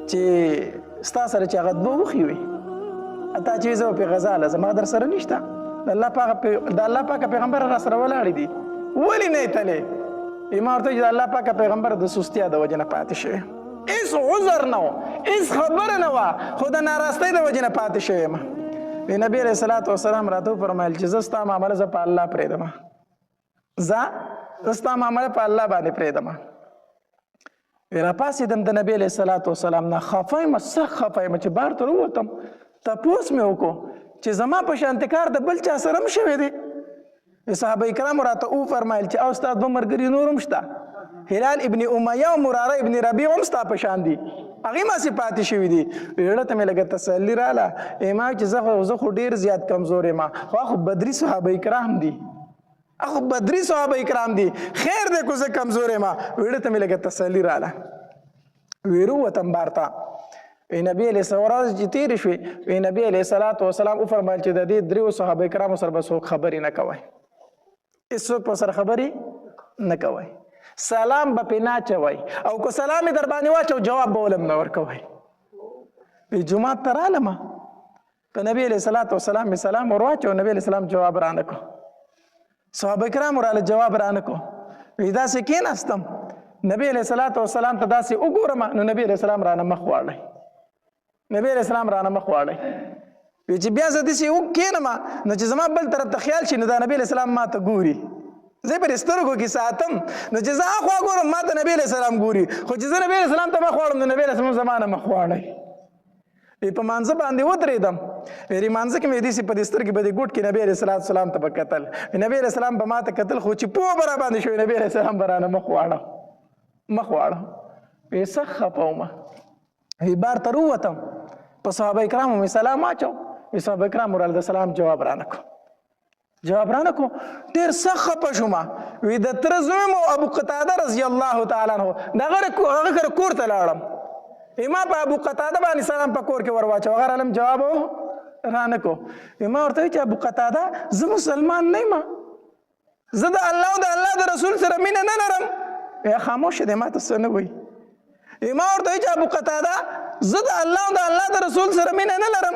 چې ستا سره چې هغه دوه اوښې وي تا چې زه پې غذا له زما در سره نشته د الله پاکه پیغمبر را سره ولاړې دي ولې نه یې تلې ما ورته چې د الله پاکه پیغمبر د سستیا د وجې نه پاتې شوی هېڅ عذر نه و هېڅ خبره نه وه خو د ناراستۍ د وجې نه پاتې شوی یم نبی علیه الصلاة وسلام راته وفرمایل چې زه ستا معامله زه په الله پرېږدم زه ستا معامله په الله باندې پرېږدم راپاڅېدم د نبي علیه الصلاة وسلام نه خفه یم سخت خفه یم چې بار ته راووتم تپوس مې وکړو چې زما په شانتې کار د بل چا سره هم شوی دی صحابه کرامو راته وفرمایل چې او ستا دوه ملګري نور هم شته هلال ابن امیه او مراره ابن ربیع هم ستا په شان دي هغې ماسې پاتې شوي دي زړه ته مې لږه تسلي راله ما چې زه خو ډېر زیات کمزور یم خو بدري صحابه کرام دي اخو بدري صحابه کرام دي خیر دی کو زه کمزور یم زړه ته مې لږه تسلي راله وروتم بار ته نبی علیه ورځ چې تېرې شوې نبی علیه الصلاة وسلام وفرمایل چې د دې دریو صحابه کرامو سره به څوک خبرې نه کوئ هېڅوک په سره خبرې نه کوئ سلام به پې نه اچوئ او که سلام یې در باندې واچو جواب به ولم نه ورکوئ جومات ته رالمه په نبی علیه الصلاة وسلام مې سلام ور واچو نبی علیه السلام جواب رانه کړو صحابه کرامو راله جواب رانه کړو داسې کېناستم نبی علیه الصلاة وسلام ته داسې وګورم نو نبی علیه السلام رانه مخ واړی نبی علیه السلام رانه مخ واړی چې بیا زه داسې کېنم نو چې زما بل طرف ته خیال شي نو دا نبی علیه السلام ما ته ګوري زه یې پر سترګو کې ساتم نو چې زه اخوا ګورم ما ته نبی علیه السلام ګوري خو چې زه نبی علیه السلام ته مخ واړم نو نبی علیه السلام زما نه مخ واړی په مانځه باندې ودرېدم مانځه کې مې داسې په دې سترګې به دې ګوټ کې نبی علیه السلام ته به کتل نبی علیه السلام به ما ته کتل خو چې پوه به را باندې شوی نبی علیه السلام به رانه مخ واړه سخت خفه ومه بار ته راووتم په صحابه کرامو مې سلام واچو صحابه کرامو راله د سلام جواب رانه کړو ډېر سخت خفه شومه د تره زوی مو ابو قتاده رضی الله تعالی عنه د هغه کره کور ته لاړم ما په ابو قتاده باندې سلام په کور کې ور واچو هغه رالم جواب رانه کو ما ورته چې ابو قتاده زه مسلمان نه یم زه د الله او د الله د رسول سره مینه نه لرم یا خاموش دی ما ته څه نه وایي ما ورته چې ابو قتاده زه د الله او د الله د رسول سره مینه نه لرم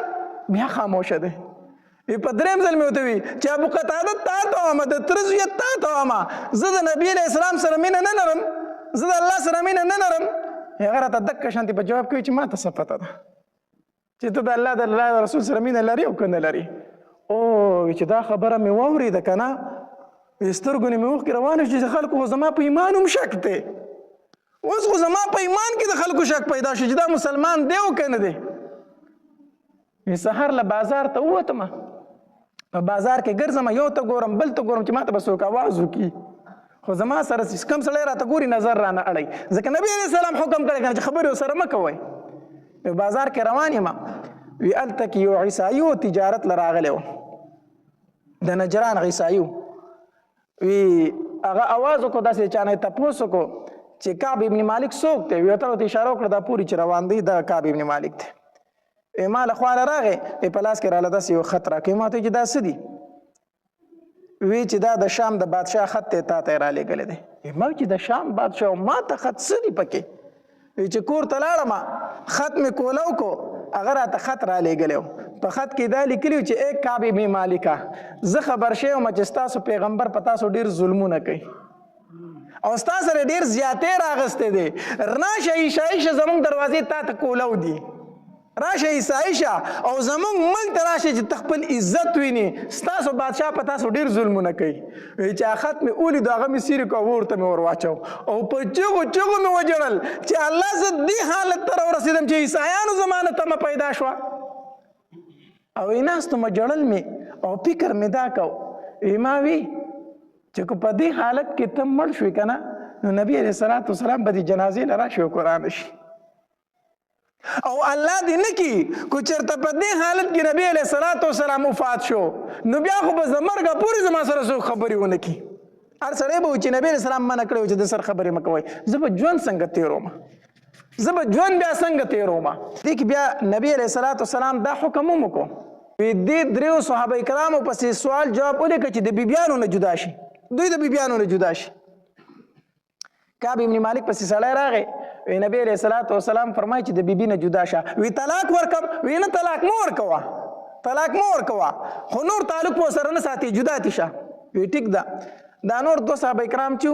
بیا خاموشه دی په درېیم ځل مې ورته وي چې ابو قتاده تا ته وایم د تره زویه تا ته وایم زه د نبي علیه السلام سره مینه نه لرم زه د الله سره مینه نه لرم هغه راته دقه شانتې په جواب کوي چې ما ته څه پته ده چې ته د الله د الله رسول سره مینه لري او که نه لري او چې دا خبره مې واورېده که نه سترګو نه مې اوښکې روانې شو چې خلکو خو زما په ایمان هم شک دی اوس خو زما په ایمان کې د خلکو شک پیدا شو چې دا مسلمان دی او که نه دی سهار له بازار ته ووتم په بازار کې ګرځم یو ته ګورم بل ته ګورم چې ما ته به څوک اواز وکړي خو زما سره کم سړی راته ګوري نظر رانه اړوي ځکه نبي علیه السلام حکم کړی که چې خبرې ورسره مه کوئ بازار کې روان یم وی هلته کې یو عیسایي و تجارت له راغلی و د نجران عیسایي وی هغه اواز وکړو داسې چا نه یې تپوس وکړو چې کعب ابن مالک څوک دی وی ورته ورته اشاره وکړه دا پورې چې روان دی دا کعب ابن مالک دی ما له خوا راغی په لاس کې راله داسې یو خط راکوي ما ته چې دا څه دي وی چې دا د شام د بادشاه خط دی تا ته یې رالیږلی دی ما چې د شام بادشاه ما ته خط څه دي پکې وی چې کور ته لاړم خط مې کولو کو هغه راته خط رالیږلی و په خط کې دا لیکلي و چې ای کعب ابن مالکه زه خبر شوی وم چې ستاسو پیغمبر په تاسو ډېر ظلمونه کوي او ستا سره ډېر زیاتې راغستی دی راشه عیشه زموږ دروازې تا ته کولو دي راشه عیسایشه او زمونږ ملک ته راشه چې ته خپل عزت ویني ستاسو بادشاه په تاسو ډېر ظلمونه کوي چې خط مې ولیدو هغه مې څیرې کړو ورته مې ور واچو او په چغو چغو مې وجړل چې الله زه دې حالت ته راورسېدم چې عیسایانو زما نه تمه پیدا شوه او ناستو مې جړل مې او فکر مې دا کو ما وی چې که په دې حالت کې ته مړ شوې که نه نو نبي علیه السلام به دې جنازې نه راشي او قرآن شي او الله دې نه کي کو چېرته په دې حالت کې نبي علیه السلام وفات شو نو بیا خو به زه مرګه پورې زما سره څوک خبرې ونه کړي هر سړی به و چې نبي علیه السلام منع کړی و چې د سر خبرې مه کوئ زه به ژوند څنګه تېروم زه به ژوند بیا څنګه تېروم دې کې بیا نبي علیه السلام دا حکم هم وکړو دې دریو صحابه کرامو پسې سوال جواب ولیکه چې د بیبیانو نه جدا شي دوی د بیبیانو نه جدا شي کعب ابن مالک پسې سړی راغی نبی علیه السلام فرمایي چې د بیبي نه جدا شه وی طلاق ورکم وی نه طلاق مه ورکوه طلاق مه ورکوه خو نور تعلق په سره نه ساتي جدا دي شه وی ټیک ده دا نور دوه صحابه کرام چې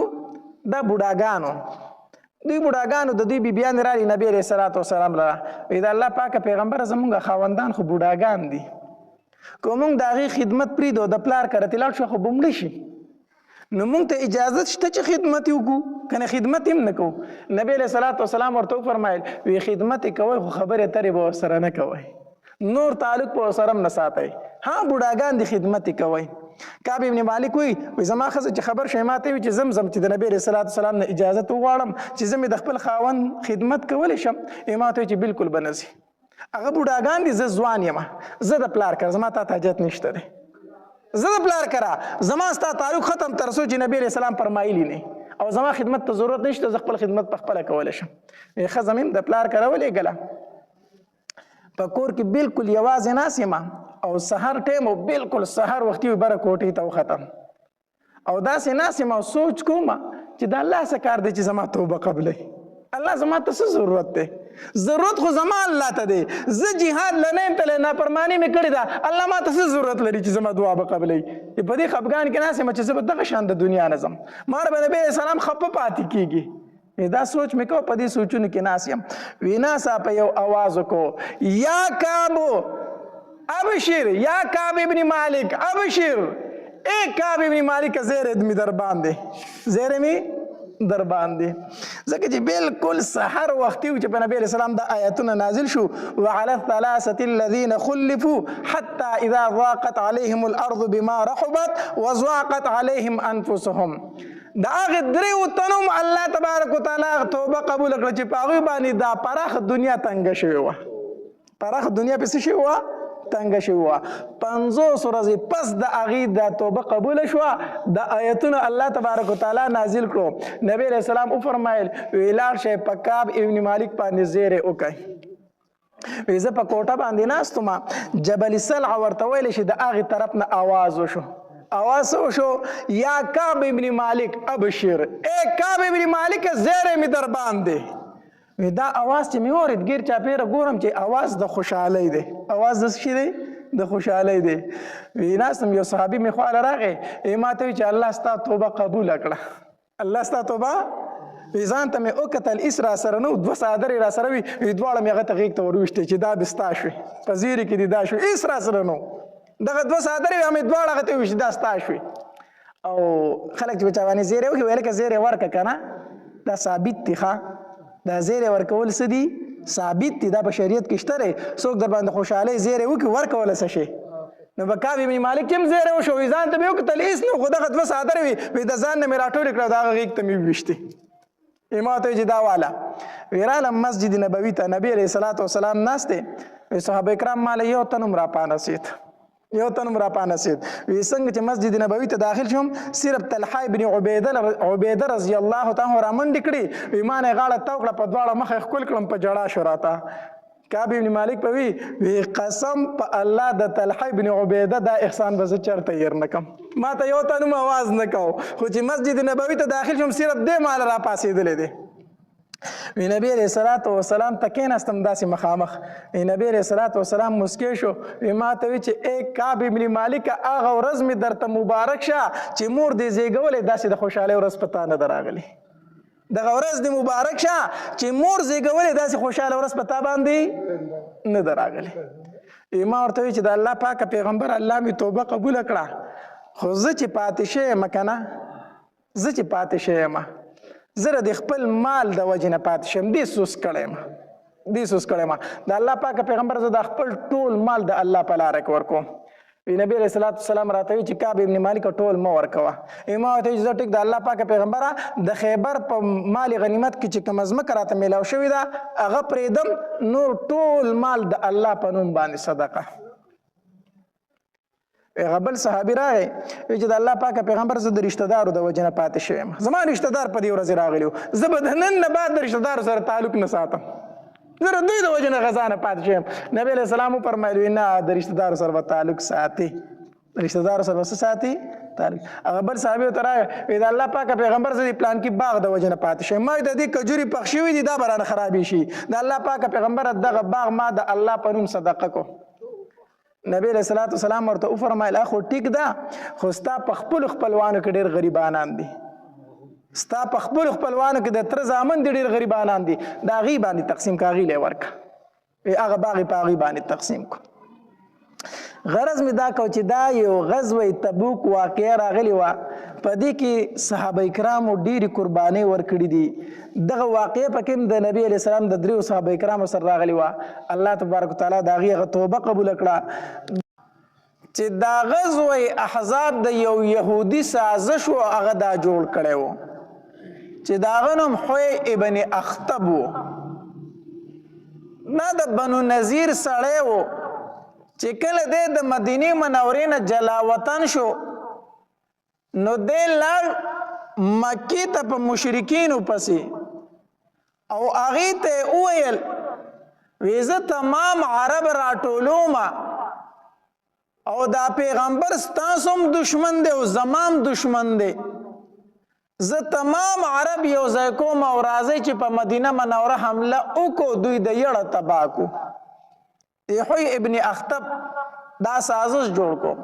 دا بوډاګانو دوی بوډاګانو د دوی بیبیانې رالي نبی علیه السلام لره وی د الله پاکه پیغمبره زمونږ خاوندان خو بوډاګان دي که موږ د هغې خدمت پرېږدو د پلار کره تې لاړ شو خو به مړه شي نو موږ ته اجازت شته چې خدمت یې وکړو که نه خدمت هم نه کوو نبي علیه السلام ورته وفرمایل وی خدمت یې کوئ خو خبرې ترې به ورسره نه کوئ نور تعلق به ورسره هم نه ساتئ ها بوډاګان دي خدمت یې کوئ کعب ابن مالک وی زما ښځه چې خبر شوی ما ته وي چې زم چې د نبي علیه السلام نه اجازت وغواړم چې زه مې د خپل خاوند خدمت کولی شم ما ته وی چې بالکل به نه ځي هغه بوډاګان دي زه ځوان یم زه د پلار کړه زما تا ته حاجت نشته دی زه د پلار کړه زما ستا تعلق ختم تر څو چې نبی علیه السلام فرمایلي نه او زما خدمت ته ضرورت نشته زه خپل خدمت په خپله کولی شم ښځه مې هم د پلار کره ولېږله په کور کې بالکل یوازې ناست یم او سحر ټایم او بالکل سحر وختي وي بره کوټې ته وختم او داسې ناست یم او سوچ کوم چې د الله څه کار دی چې زما توبه قبلوي الله زما ته څه ضرورت دی ضرورت خو زما الله ته دی زه جهاد له نه یم تللی نافرماني مې کړې ده الله ما ته څه ضرورت لري چې زما دعا به قبلوي په دې خفګان کې ناست یم چې زه به دغه شان د دنیا نه ځم ما به نبي علیه السلام خفه پاتې کېږي دا سوچ مې کوه په دې سوچونو کې ناست یم وی ناسا په یو آواز وکړو یا کعب ابشر یا کعب ابن مالک ابشر اے کعب ابن مالک زیر می در باندې زیر می در باندې ځکه چې بالکل سحر وختي و چې په نبي علیه السلام د آیتونه نازل شو وعلى الثلاثة الذين خلفوا حتى إذا ضاقت عليهم الأرض بما رحبت وضاقت عليهم أنفسهم د هغې دریو تنو هم الله تبارک وتعالی توبه قبول کړه چې په هغوی باندې دا پراخه دنیا تنګه شوې وه پراخه دنیا پسې شوې وه تنګه شوې وه 50 ورځې پس د هغې دا توبه قبوله شوه د آیتونه الله تبارک وتعالی نازل کړو نبی علیه السلام وفرمایل وی لاړ شئ په کعب ابن مالک باندې زیری وکئ وی زه په کوټه باندې ناست وم جبل سلع ورته ویلی شي د هغې طرف نه آواز وشو آواز وشو یا کعب ابن مالک ابشر ای کعب ابن مالک زیری می در باندې وی دا آواز چې مې اورېد ګیر چاپېره ګورم چې آواز د خوشحالۍ دی آواز د څه شي دی د خوشحالۍ دی وی ناستم یو صحابي مې خواله راغی ما ته وی چې الله ستا توبه قبوله کړه الله ستا توبه وی ځان ته مې وکتل ایس را سره نه دوه څادرې را سره وي وی دواړه مې هغه ته غېږ ته ورویشتې چې دا دې ستا شوې په زیري کې دې دا شوې ایس را سره نه دغه دوه څادرې وې مې دواړه هغه ته وویشتې دا ستا شوې او خلک چې بچا باندې زیری وکړي ویل که زیری ورکړه که نه دا ثابت دي ښه دا زیری ورکول څه دي ثابت دي دا په شریعت کې شته دی څوک در باندې خوشحالۍ زیری وکړي ورکوله څه شي نو به کعب ابن مالک چې هم زیری وشو وي ځان ته مې وکتل هېڅ نه خو دغه دوه څادرې وي وي د ځان نه مې راټولې کړه د هغه غېږ ته مې وویشتې ما ته وایي چې دا واله وی رالم مسجد نبوي ته نبي علیه صلات وسلام ناست دی وی صحابه کرام ماله یو تن هم راپانسېد یو تن هم راپانسېد وی څنګه چې مسجد نبوي ته داخل شوم صرف طلحه ابن عبیده رضی الله تعالی عنه رامنډې کړي وی ما نه غاړه تاو کړه په دواړه مخه ښکل کړم په ژړا شو راته کعب ابن مالک په وی قسم په الله د طلحه ابن عبیده دا احسان به زه چېرته هېر نه کړم ما ته یو تن هم اواز نه کو خو چې مسجد نبوي ته داخل شوم صرف دې مال راپاسېدلی دی وی نبی علیہ الصلوۃ والسلام ته کېناستم داسې مخامخ وی نبی علیہ الصلوۃ والسلام مسکی شو وی ما ته وی چې ای کعب ابن مالک هغه ورځ مې درته مبارک شه چې مور دې زیږولې داسې د خوشحالۍ ورځ په تا نه ده راغلې دغه ورځ دې مبارک شه چې مور زیږولې داسې خوشحاله ورځ په تا باندې نه ده راغلې ما ورته وی چې د الله پاکه پیغمبر الله مې توبه قبوله کړه خو زه چې پاتې شوی یم که نه زه چې پاتې شوی یم زه د خپل مال د وجې نه پاتې شم دې سوس کړی یم دې سوس کړی یم د الله پاکه پیغمبر زه د خپل ټول مال د الله په لاره کې ورکوم وی نبی علیه صلات وسلام راته وی چې کعب ابن مالک ټول مه ورکوه ما ورته وی چې زه ټیک د الله پاکه پیغمبره د خیبر په مال غنیمت کې چې کومه ځمکه راته میلاو شوې ده هغه پرېږدم نور ټول مال د الله په نوم باندې صدقه هغه بل صحابي راغی وی چې د الله پاکه پیغمبر زه د رشته دارو د وجې نه پاتې شوی یم زما رشته دار په دې ورځې راغلي وو زه به د نن نه بعد د رشته دارو سره تعلق نه ساتم زه د دوی د وجې نه غذا نه پاتې شوی یم نبي علیه السلام وفرمیل وی نه د رشته دارو سره به تعلق ساتي د رشته دارو سره به څه ساتي تعلق هغه بل صحابي ورته راغی وی د الله پاکه پیغمبر زه د پلان کې باغ د وجې نه پاتې شوی ما د دې کجوري پخ شوي دي دا به رانه خرابې شي د الله پاکه پیغمبر دغه باغ ما د الله په نوم صدقه کو نبی علیہ الصلوۃ والسلام ورته وفرمایل اخو ټیک ده خو ستا په خپلو خپلوانو کې ډېر غریبانان دي ستا په خپلو خپلوانو کې د تره زامن دي ډېر غریبانان دي د هغې باندې تقسیم که هغې لی ورکړه هغه باغ یې په هغې باندې تقسیم کړو غرض مې دا کو چې دا یو غزوه تبوک واقعه راغلی وه په دې کې صحابه کرامو ډېرې قربانۍ ورکړي دي دغه واقعه پکې هم د نبي علیه السلام د دریو صحابه کرامو سره راغلی وه الله تبارک وتعالی د هغې هغه توبه قبوله کړه چې دا غزوه احزاب د یو یهودي سازش و هغه دا جوړ کړی و چې د هغه نوم حوی ابن اخطب و نه د بنو نذیر سړی و چې کله دی د مدینې منورې نه جلا وطن شو نو دی لاړ مکې ته په مشرکینو پسې او هغې ته یې وویل وی زه تمام عرب راټولوم او دا پیغمبر ستاسو هم دشمن دی او زمام دشمن دی زه تمام عرب یو ځای کوم او راځئ چې په مدینه منوره حمله وکړو دوی د یړه تباه کړو حوی ابن اخطب دا سازش جوړ کو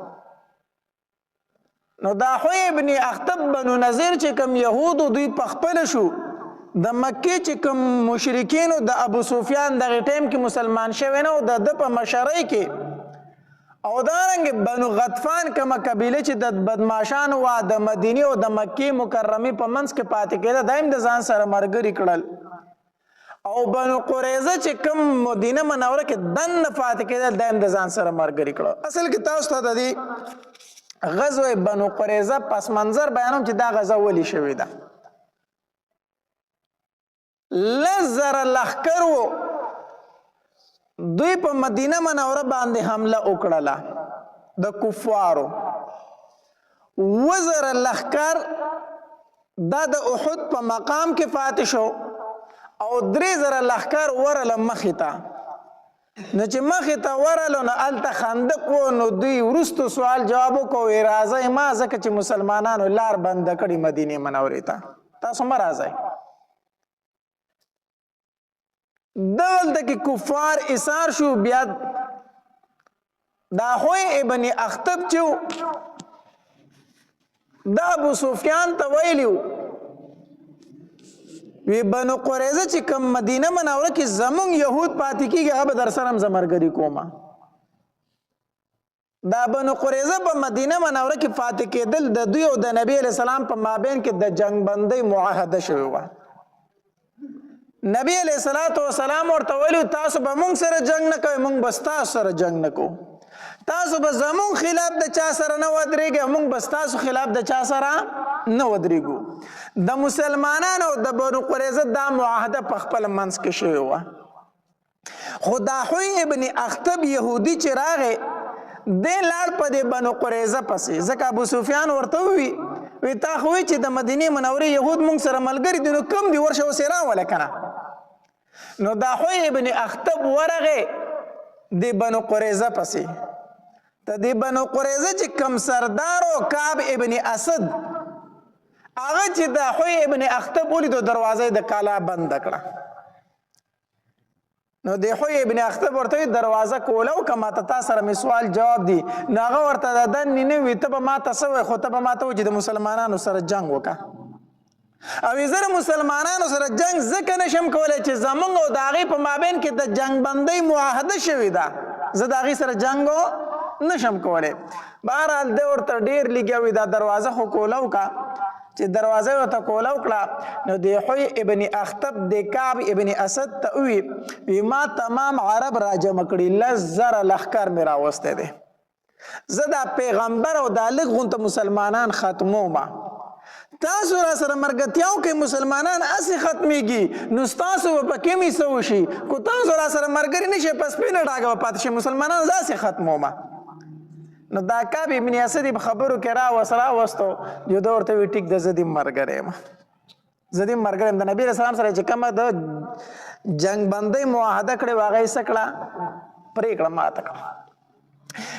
نو دا حوی ابن اخطب بنو نذیر چې کوم یهودو دوی پخپل شو د مکې چې کوم مشرکینو د ابو سفیان دغه ټیم کې مسلمان شوی نه او د په مشرۍ کې او دارنګ بنو غطفان کومه قبیله چې د بدماشانو وا د مدینه او د مکې مکرمه په منځ کې پاتې کېده دایم د ځان سره مرګري کړل او بنو قریظه چې کوم مدینه منوره کې دننه پاتې کېدل دایم د ځان سره مرګري کړل اصل کې تاسو ته د دې غزوه بنو قریظه پس منظر بیانوم چې دا غزه ولې شوې ده لس زره لښکر و دوی په مدینه منوره باندې حمله وکړله د کفارو 7,000 لښکر دا د احد په مقام کې فاتح شو او 3,000 لښکر ورله مخې ته نو چې مخې ته ورالو نو هلته خندق و نو دوی وروستو سوال جواب وکړو راځئ ما ځکه چې مسلمانانو لار بنده کړي مدینې منورې ته تاسو مه راځئ دلته کې کفار ایثار شو بیا دا خوی ابن اخطب چې دا ابو سفیان ته ویلیو وی بنو قریظه چې کوم مدینه منوره کې زمونږ یهود پاتې کېږي هغه به در سره هم زه ملګري کومه دا بنو قریظه په مدینه منوره کې پاتې کېدل د دوی او د نبی علیه السلام په مابین کې د جنګ بندۍ معاهده شوې وه نبی علیه السلام ورته ویلي تاسو به موږ سره جنګ نه کوئ موږ به ستاسو سره جنګ نه کوو تاسو به زمون خلاف د چا سره نه ودرېږئ موږ به ستاسو خلاف د چا سره نه ودرېږو د مسلمانانو د بنو قریظه دا معاهده په خپل منځ کې شوې وه خو دا حوی ابن اخطب یهودي چې راغی دی لاړ په دې بنو قریظه پسې ځکه ابو سفیان ورته ووي وی تا خو وی چې د مدینې منورې یهود موږ سره ملګري دي نو کم دي ورشه اوسې راوله که نه نو دا حوی ابن اخطب ورغی د بنو قریظه پسې ته د بنو قریظه چې کم سردار و کعب ابن اسد هغه چې د حوی ابن اخطب ولیدو دروازه د کالا بند کړه نو د حوی ابن اخطب ورته دروازه کولو که ماته تا سره مې سوال جواب دی نو هغه ورته د دنې نه وي ته به ماته څه وایې خو ته به ماته وایي چې د مسلمانانو سره جنګ وکړه او زه د مسلمانانو سره جنګ ځکه نشم کولی چې زمونږ او د هغې په مابین کې د جنګ بندۍ معاهده شوې ده زه د هغې سره جنګ نشم کولی بهرحال دی ورته ډېر لګیا وي دا دروازه خو کوله وکړه چې دروازه یې ورته کوله وکړه نو د حوی ابن اخطب د کعب ابن اسد ته ووي ما تمام عرب راجمع کړي 10,000 لښکر مې راوستی دی زه دا پیغمبر او دا لږ غونته مسلمانان ختموم تاسو را سره مرګتیاو کې مسلمانان اسې ختمیږي نو ستاسو به پکې مې څه وشي کو تاسو را سره ملګري نه شئ په سپینه ډاګه به پاتې شي مسلمانان زه اسې ختمومه نو دا کعب ابن اسد په خبرو کې راوستو یو ده ورته وایي ټیک ده زه دې ملګری یم زه دې ملګری یم د نبي علیه السلام سره چې کومه د جنګ بندۍ معاهده کړې وه هغه یې څه کړه پرېکړه ماته کړه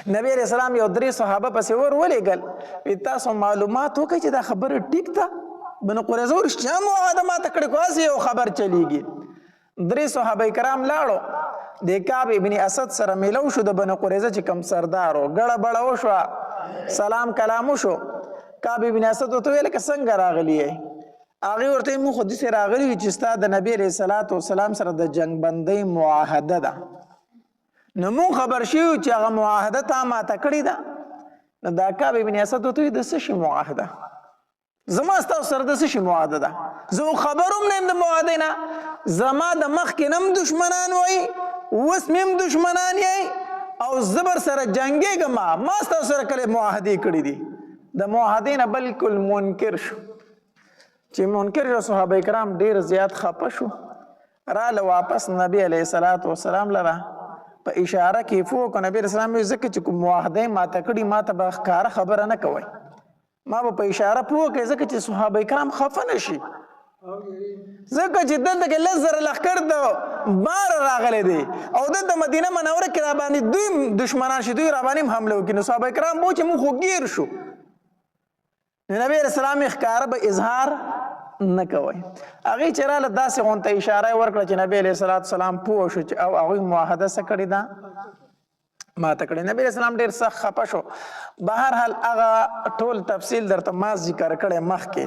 نبی علیہ السلام یو 3 صحابه پسې ولېږل وی تاسو معلومات وکړئ چې دا خبره ټیک ده بنو قریظه رښتیا معاهده ماته کړې خو هسې یو خبر چلیږي 3 صحابه کرام لاړو د کعب ابن اسد سره میلو شو د بنو قریظه چې کم سردار و ګړه بړه وشوه سلام کلام وشو کعب ابن اسد ورته ویل که څنګه راغلی یې هغې ورته موږ خو داسې راغلي یو چې ستا د نبي علیه السلام سره د جنګ بندۍ معاهده ده نو مونږ خبر شوي چې هغه معاهده تا ماته کړې ده نو دا کعب ابن اسد ورته وایي د څه شي معاهده زما ستاسو سره د څه شي معاهده ده زه خبر هم نه یم د معاهدې نه زما د مخکې نه هم دشمنان وایي اوس مې هم دشمنان یې او زه بر سره جنګېږم ما ستاسو سره کله معاهدې کړي دي د معاهدې نه بلکل منکر شو چې منکر شو صحابه کرام ډېر زیات خفه شو راله واپس نبی علیه السلام لره په اشاره کې فوق نبی علیه السلام ځکه چې کوم معاهده ماته کړي ماته به ښکاره خبره نه کوئ ما به په اشاره پوه کړئ ځکه چې صحابه کرام خفه نه شي ځکه چې دلته کې 10,000 لښکر د بار راغلی دی او دلته مدینه منوره کې راباندې دوی دشمنان شي دوی راباندې هم حمله وکړي نو صحابه کرام بو چې موږ خو ګیر شو نبی علیه السلام ښکاره به اظهار نه کوئ هغې چې راله داسې غونته اشاره یې ورکړه چې نبی علیه السلام پوه شو چې او هغوی معاهده څه کړې ده ماته کړې نبی علیه السلام ډېر سخت خفه شو بهرحال هغه ټول تفصیل درته ما ذکر کړی مخکې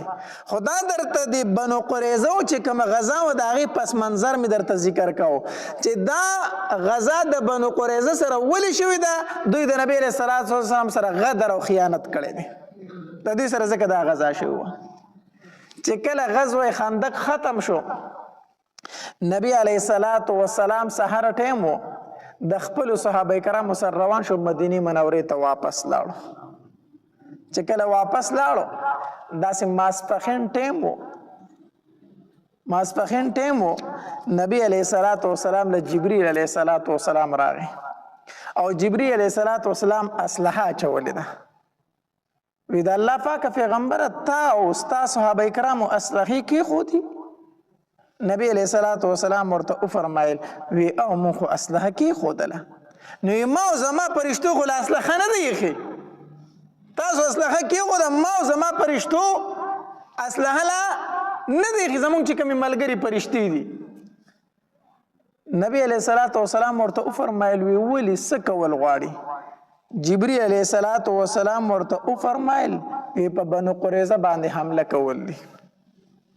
خو دا درته د بنو قریظه چې کومه غزا وه د هغې پس منظر مې درته ذکر کوو چې دا غزا د بنو قریظه سره ولې شوې ده دوی د نبی علیه السلام سره غدر او خیانت کړی دی د دوی سره ځکه دا غزا شوې وه چې کله غزوه خندق ختم شو نبی علیه السلام سحر ټیم و د خپلو صحابه کرامو سره روان شو مدینې منورې ته واپس لاړو چې کله واپس لاړو داسې ماسپښین ټیم و نبی علیه السلام له جبریل علیه السلام راغی او جبریل علیه السلام اسلحه اچولې ده وی د الله پاکه پیغمبره تا او ستا صحابه کرامو اسلحې کېښودې نبی علیہ الصلوۃ والسلام ورته وفرمایل وی او مون خو اسلحه کې خودله نو ما او زما پرشتو خو اسلحه نه دی خي تاسو اسلحه کې خو د ما او زما پرشتو اسلحه لا نه دی خي زمونږ چې کوم ملګری پرشتي دي نبی علیہ الصلوۃ والسلام ورته وفرمایل وی ولي سکول غواړي جبرئیل علیہ الصلوۃ والسلام ورته وفرمایل په بنو قریظه باندې حمله کول دي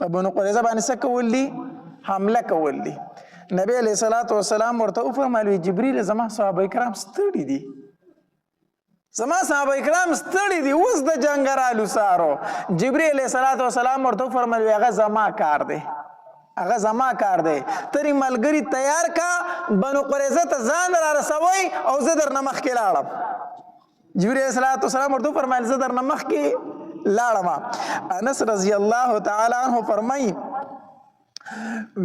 په بنو قریظه باندې څه کول دي حمله کول دي نبی علیہ الصلوۃ والسلام ورته وفرمایل جبرئیل زما صحابه کرام ستړي دي زما صحابه کرام ستړي دي اوس د جنگرالو سارو جبرئیل علیہ الصلوۃ والسلام ورته وفرمایل هغه زما کار دی هغه زما کار دی تری ملګری تیار کا بنو قریظه ته ځان را رسوي او زه در نمخ کې لاړم جبرئیل علیہ الصلوۃ والسلام ورته فرمایل زه در نمخ کې لاړم انس رضی الله تعالی عنہ فرمایي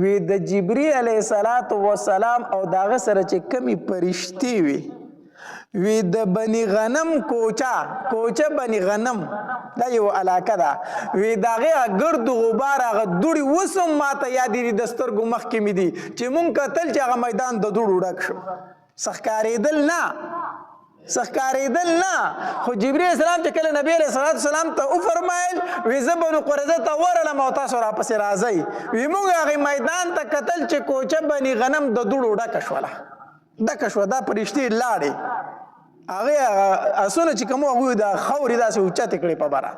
وی د جبرئیل علیہ الصلوۃ والسلام او داغه سره چې کمی پرشتي وی د بنی غنم کوچه بنی غنم دا یو علاقه ده وی داغه ګرد غبار هغه دوړي وسم ماته یاد دي د سترګو مخ کې مې دي چې مونږ کتل چې هغه میدان د دوړو ډک شو سخکارېدل خو جبرئیل السلام چې کله نبی علیہ الصلوۃ والسلام ته وفرمایل وی زه بنو قریظه ته ورلم او تاسو را پسې راځئ وی مونږ هغه میدان ته کتل چې کوچه بنی غنم د دوړو ډک شوه دا پرشتي لاړې هغه اسونه چې کوم هغه د خوري داسې اوچته کړي په بارا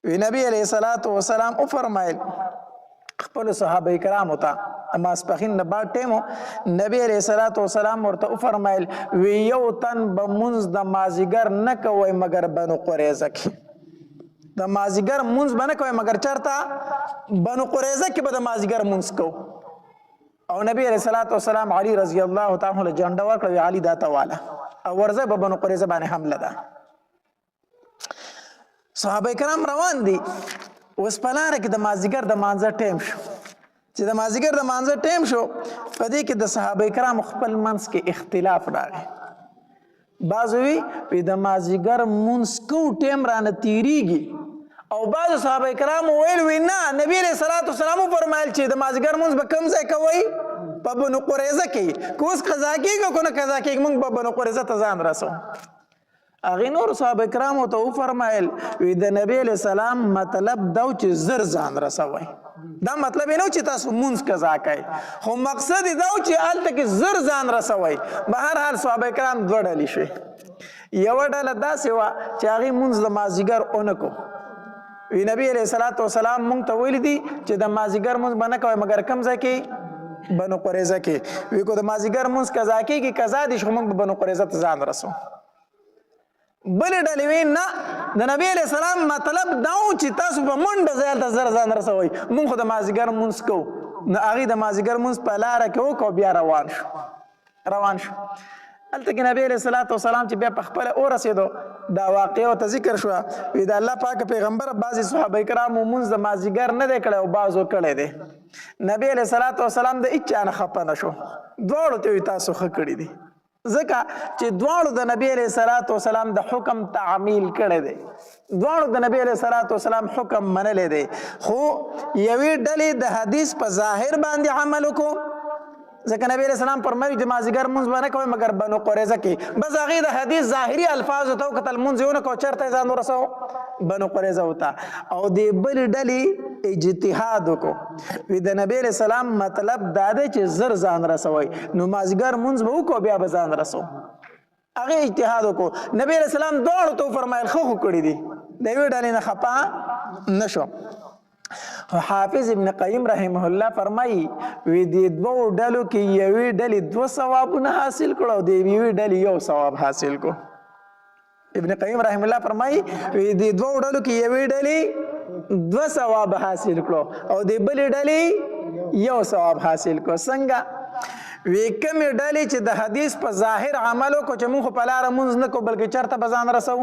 وی نبی علیہ الصلوۃ والسلام او فرمایل خپل صحابه کرامو ته ماسپخین نه بعد ټیمو نبی علیہ الصلوۃ والسلام ورته فرمایل وی یو تن به منځ د مازیګر نه کوي مگر بنو قریظه کې د مازیګر منځ به نه کوي مگر چرته بنو قریظه کې به د مازیګر منځ کو او نبی علیہ الصلوۃ والسلام علی رضی الله تعالی عنہ جنډه ورکړه علی دا تواله او ورځه په بنو قریظه باندې حمله ده صحابه کرام روان دي اوس په لاره کې د مازیګر د مانځه ټیم شو چې د مازیګر د مانځه ټیم شو په دې کې د صحابه کرام خپل منځ کې اختلاف راغی بعض وی د مازیګر منځ کو ټیم رانه تیریږي او بعض صحابه کرام ویل وی نه نبی علیہ الصلوۃ والسلام فرمایل چې د مازیګر منځ به کوم ځای کوي په بنو قریظه کې کوس قضا کېږي کو نه قضا کېږي موږ په بنو قریظه ته ځان رسو هغه نور صحابه کرامو ته فرمایل وی د نبی علیہ السلام مطلب دا چې زر ځان رسوي دا مطلب نه چې تاسو مونږ قضا کوي خو مقصد دا چې الته کې زر ځان رسوي به هر حال صحابه کرام دوړل شي یو ډله داسې وا چې هغه مونږ د مازیګر اونکو وی نبی علیہ الصلوۃ والسلام مونږ ته ویل دي چې د مازیګر مونږ باندې کوي مگر کم ځکه بنو قریظه کې وی کو د مازیګر منځ قضا کېږي قضا دي شو موږ بنو قریظه ته ځان رسو بل ډلې وی نه د نبی علیہ السلام مطلب دا چې تاسو په منډه ځای ته زر ځان رسوي موږ خو د مازیګر منځ کو نه هغه د مازیګر منځ په لاره کې وکړو بیا روان شو هلته کې نبی علیہ الصلوۃ والسلام چې بیا په خپل ورسېدو دا واقعه ته ذکر شو وی د الله پاک پیغمبر بعضی صحابه کرام منځ د مازیګر نه دی کړی او بعضو کړی دی نبی علیہ الصلوۃ والسلام د هیچا نه خپه نه شو دواړو ته تاسو ښه کړي دي ځکه چې دواړو د نبی علیہ الصلوۃ والسلام د حکم تعمیل کړی دی دواړو د نبی علیہ الصلوۃ والسلام حکم منلی دی خو یوې ډلې د حدیث په ظاهر باندې عمل وکړو ځکه نبی علیہ السلام فرمایي چې مازیګر منځ به نه کوئ مګر بنو قریظه کې بس هغې د حدیث ظاهري الفاظو ته وکتل منځ یې ونه کړو چېرته یې ځان ورسو بنو قریظه ته او دې بلې ډلې اجتهاد وکړو وی د نبی علیہ السلام مطلب دا دی چې زر ځان رسوئ نو مازیګر منځ به وکړو بیا به ځان رسو هغې اجتهاد وکړو نبی علیہ السلام دواړو ته وفرمایل ښه خو کړي دي د یوې ډلې نه خفه نه شو حافظ ابن قیم رحمه الله فرمایي وی د دوو ډلو کې یوې ډلې 2 ثوابونه حاصل کړو د یوې ډلې 1 ثواب حاصل کړو ابن قیم رحمه الله فرمایي وی د دوو ډلو کې یوې ډلې 2 ثواب حاصل کړو او د بلې ډلې 1 ثواب حاصل کړو څنګه وی کومې ډلې چې د حدیث په ظاهر عمل وکړو چې موږ په لاره مونځ نه کوو بلکې چېرته به ځان رسو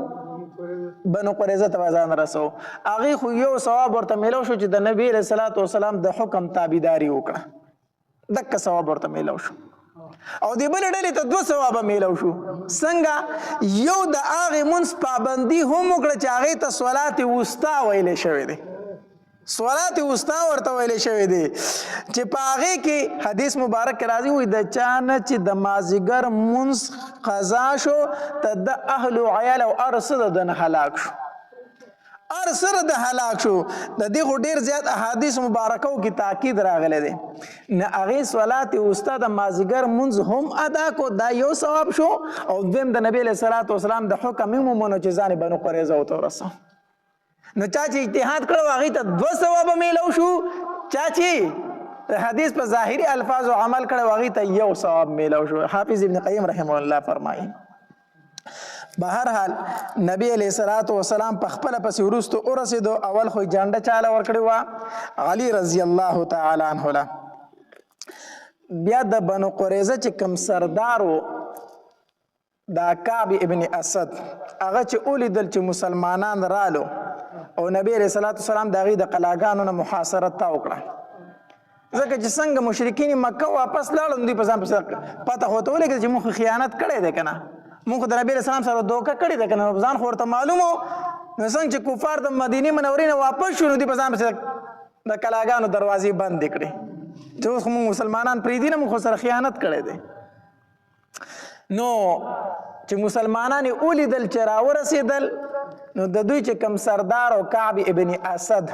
بنو قریظه ته ځان رسو هغې خو 1 ثواب ورته میلو شو چې د نبی علیہ الصلوۃ والسلام د حکم تابعداري وکړه دکه ثواب ورته میلو شو او د بلې ډلې ته 2 ثواب میلو شو څنګه یو د هغې منځ پابندي هم وکړه چې هغې ته صلات وسطا ویلی شوی دی صلات وسطا ورته ویل شوی دی چې په هغې کې حدیث مبارک کې راځي وایي د چا نه چې د مازدیګر مونځ قضا شو ته د اهل و عیال او هر څه د ده نه هلاک شو، هر څه د هلاک شو. د دې خو ډېر زیات احادیث مبارکو کې تاکید راغلی دی. نه هغې صلات وسطا د مازدیګر مونځ هم ادا کو، دا یو ثواب شو، او دویم د نبي علیه الصلاة وسلام د حکم یې ومنو چې ځان یې بنو قریظه ورته ورسوه. نو چا چې اجتهاد کړو هغې ته 2 ثوابه میلو شو، چا چې حدیث په ظاهري الفاظو عمل کړو هغې ته 1 ثواب میلو شو. حافظ ابن قیم رحمه الله فرمایي بهرحال نبی علیه الصلاة وسلام په خپله پسې وروستو ورسېدو. اول خو یې جنډه چاله ورکړې وه علي رضی الله تعالی عنه له. بیا د بنو قریظه چې کوم سردار و دا کعب ابن اسد هغه چې ولیدل چې مسلمانان رالو او نبی علیه الصلاة والسلام د هغې د قلاګانو نه محاصرت تا وکړه، ځکه چې څنګه مشرکین مکه واپس لاړل نو دوی په ځان پسې پته خو ورته ولګېده چې موږ خیانت کړی دی که نه، موږ خو د نبي علیه السلام سره دوکه کړې ده که نه، ځان خو ورته معلوم و. نو څنګه چې کفار د مدینې منورې نه واپس شو نو دوی په ځان پسې د کلاګانو دروازې بندې کړې چې اوس خو موږ مسلمانان پرېږدي نه، موږ خو سره خیانت کړی دی. نو چې مسلمانان یې ولیدل چې راورسېدل نو د دوی چې کوم سردار او کعب ابن اسد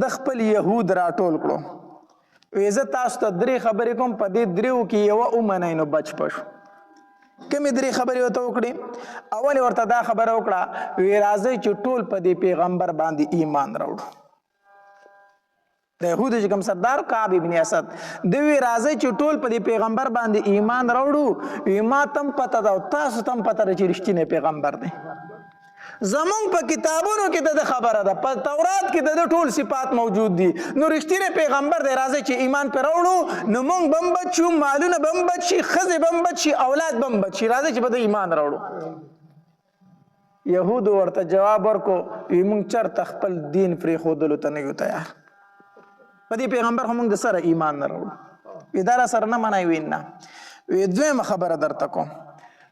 د خپل یهود راټول کړو، وی زه تاسو ته 3 خبرې کوم، په دې 3 کې یوه ومنئ نو بچ پشو. کومې 3 خبرې ورته وکړې؟ اول ورته دا خبره وکړه وی راځئ چې ټول په دې پیغمبر باندې ایمان راوړو. د یهودو چې کوم سردار کعب ابن اسد دوی راځئ چې ټول په دې پیغمبر باندې ایمان راوړو. وی ما تم پته ده او تاسو تم پته ده چې رښتینی پیغمبر دی. زمونږ په کتابونو کې د خبره ده، په تورات کې د ټول صفات موجود دي، نو رښتینی پیغمبر دی، راځئ چې ایمان پرې راوړو نو موږ به هم بچ شو، مالونه به هم بچ شي، ښځې به هم بچ شي، اولاد به هم بچ شي، راځئ چې په ده ایمان راوړو. یهودو ورته جواب ورکو وی موږ چېرته خپل دین پرېښودلو ته نه یو تیار، په دې پیغمبر خو موږ د سره ایمان نه راوړو. وی دا را سره نه منئ؟ وی نه. وی دویمه خبره درته کوم،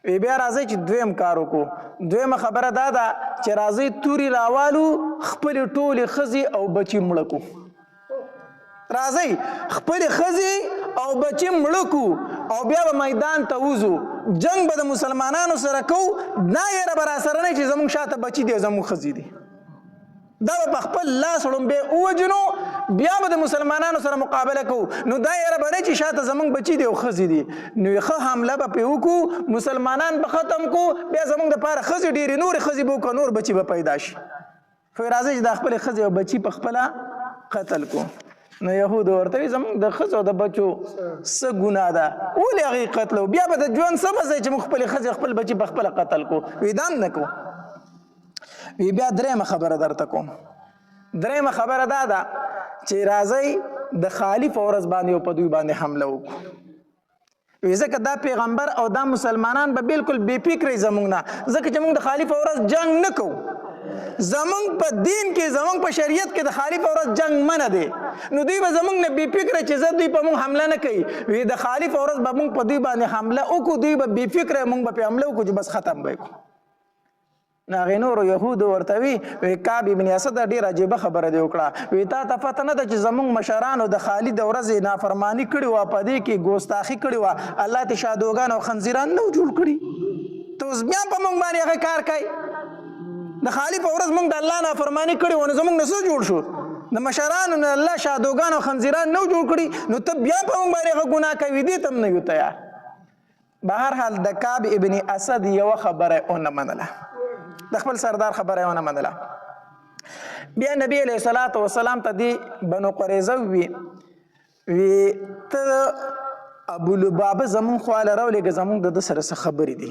وی بیا راځئ چې دویم کار وکړو. دویمه خبره دا ده چې راځئ تورې راوالو، خپلې ټولې ښځې او بچي مړه کړو. راځئ خپلې ښځې او بچي مړه کړو او بیا به میدان ته وځو، جنګ به د مسلمانانو سره کوو، دا یره به را سره نه چې زموږ شاته بچي دي او زموږ ښځې دي، دا به په خپل لاس وړومبی ووجنو، بیا به د مسلمانانو سره مقابله کوو. نو دا یره به نه چې شاته زموږ بچي دي او ښځې دي، نو ښه حمله به پرې وکړو، مسلمانان به ختم کړو، بیا زموږ دپاره ښځې ډېرې نورې ښځې به وکړو، نور بچي به پیدا شي. خو راځئ چې دا خپلې ښځې او بچي په خپله قتل کړو. نو یهودو ورته وایي زموږ د ښځو او د بچو څه ګناه ده، ولې هغې قتلو؟ بیا به د ژوند څه مزه چې موږ خپلې ښځې خپل بچي په خپله قتل کړو. وی دا هم نه کوو. وی بیا درېیمه خبره درته کوم. درېیمه خبره دا ده چې راځئ د خالف ورځ باندې او په دوی باندې حمله وکړو. وی ځکه دا پیغمبر او دا مسلمانان به بالکل بې فکرې زموږ نه، ځکه چې موږ د خالف ورځ جنگ نه کوو، زمونږ په دین کې زمونږ په شریعت کې د خالف ورځ جنگ منع دی، نو دوی به زمونږ نه بې فکره چې زه دوی په موږ حمله نه کوي، وی د خالف ورځ به موږ په دوی باندې حمله وکړو، دوی به بې فکره موږ به پرې حمله وکړو چې بس ختم به کړو. نو هغې نورو یهودو ورته وی کعب ابن اسد ډېره عجیبه خبره دې وکړه، وی تا ته پته نه ده چې زمونږ مشرانو د خالد د ورځې نافرماني کړې وه، په دې کې ګوستاخي کړې وه، الله ته شادوګان او خنزیران نه جوړ کړي، ته اوس بیا په موږ باندې هغه کار کوي. د خالد په ورځ موږ د الله نافرماني کړې وه، نو زموږ نه څه جوړ شو؟ د مشرانو نه الله شادوګان او خنزیران نه جوړ کړي، نو ته بیا په موږ باندې هغه ګناه کوي، دې ته هم نه یو تیار. بهرحال د کعب ابن اسد یوه خبره ونه منله، د خپل سردار خبره ونه منله. بیا نبی علیه الصلاة والسلام ته دی بنو قریظه وی ته ابو لبابه زمون خواله راولېږه، زمونږ د ده سره څه خبرې دي.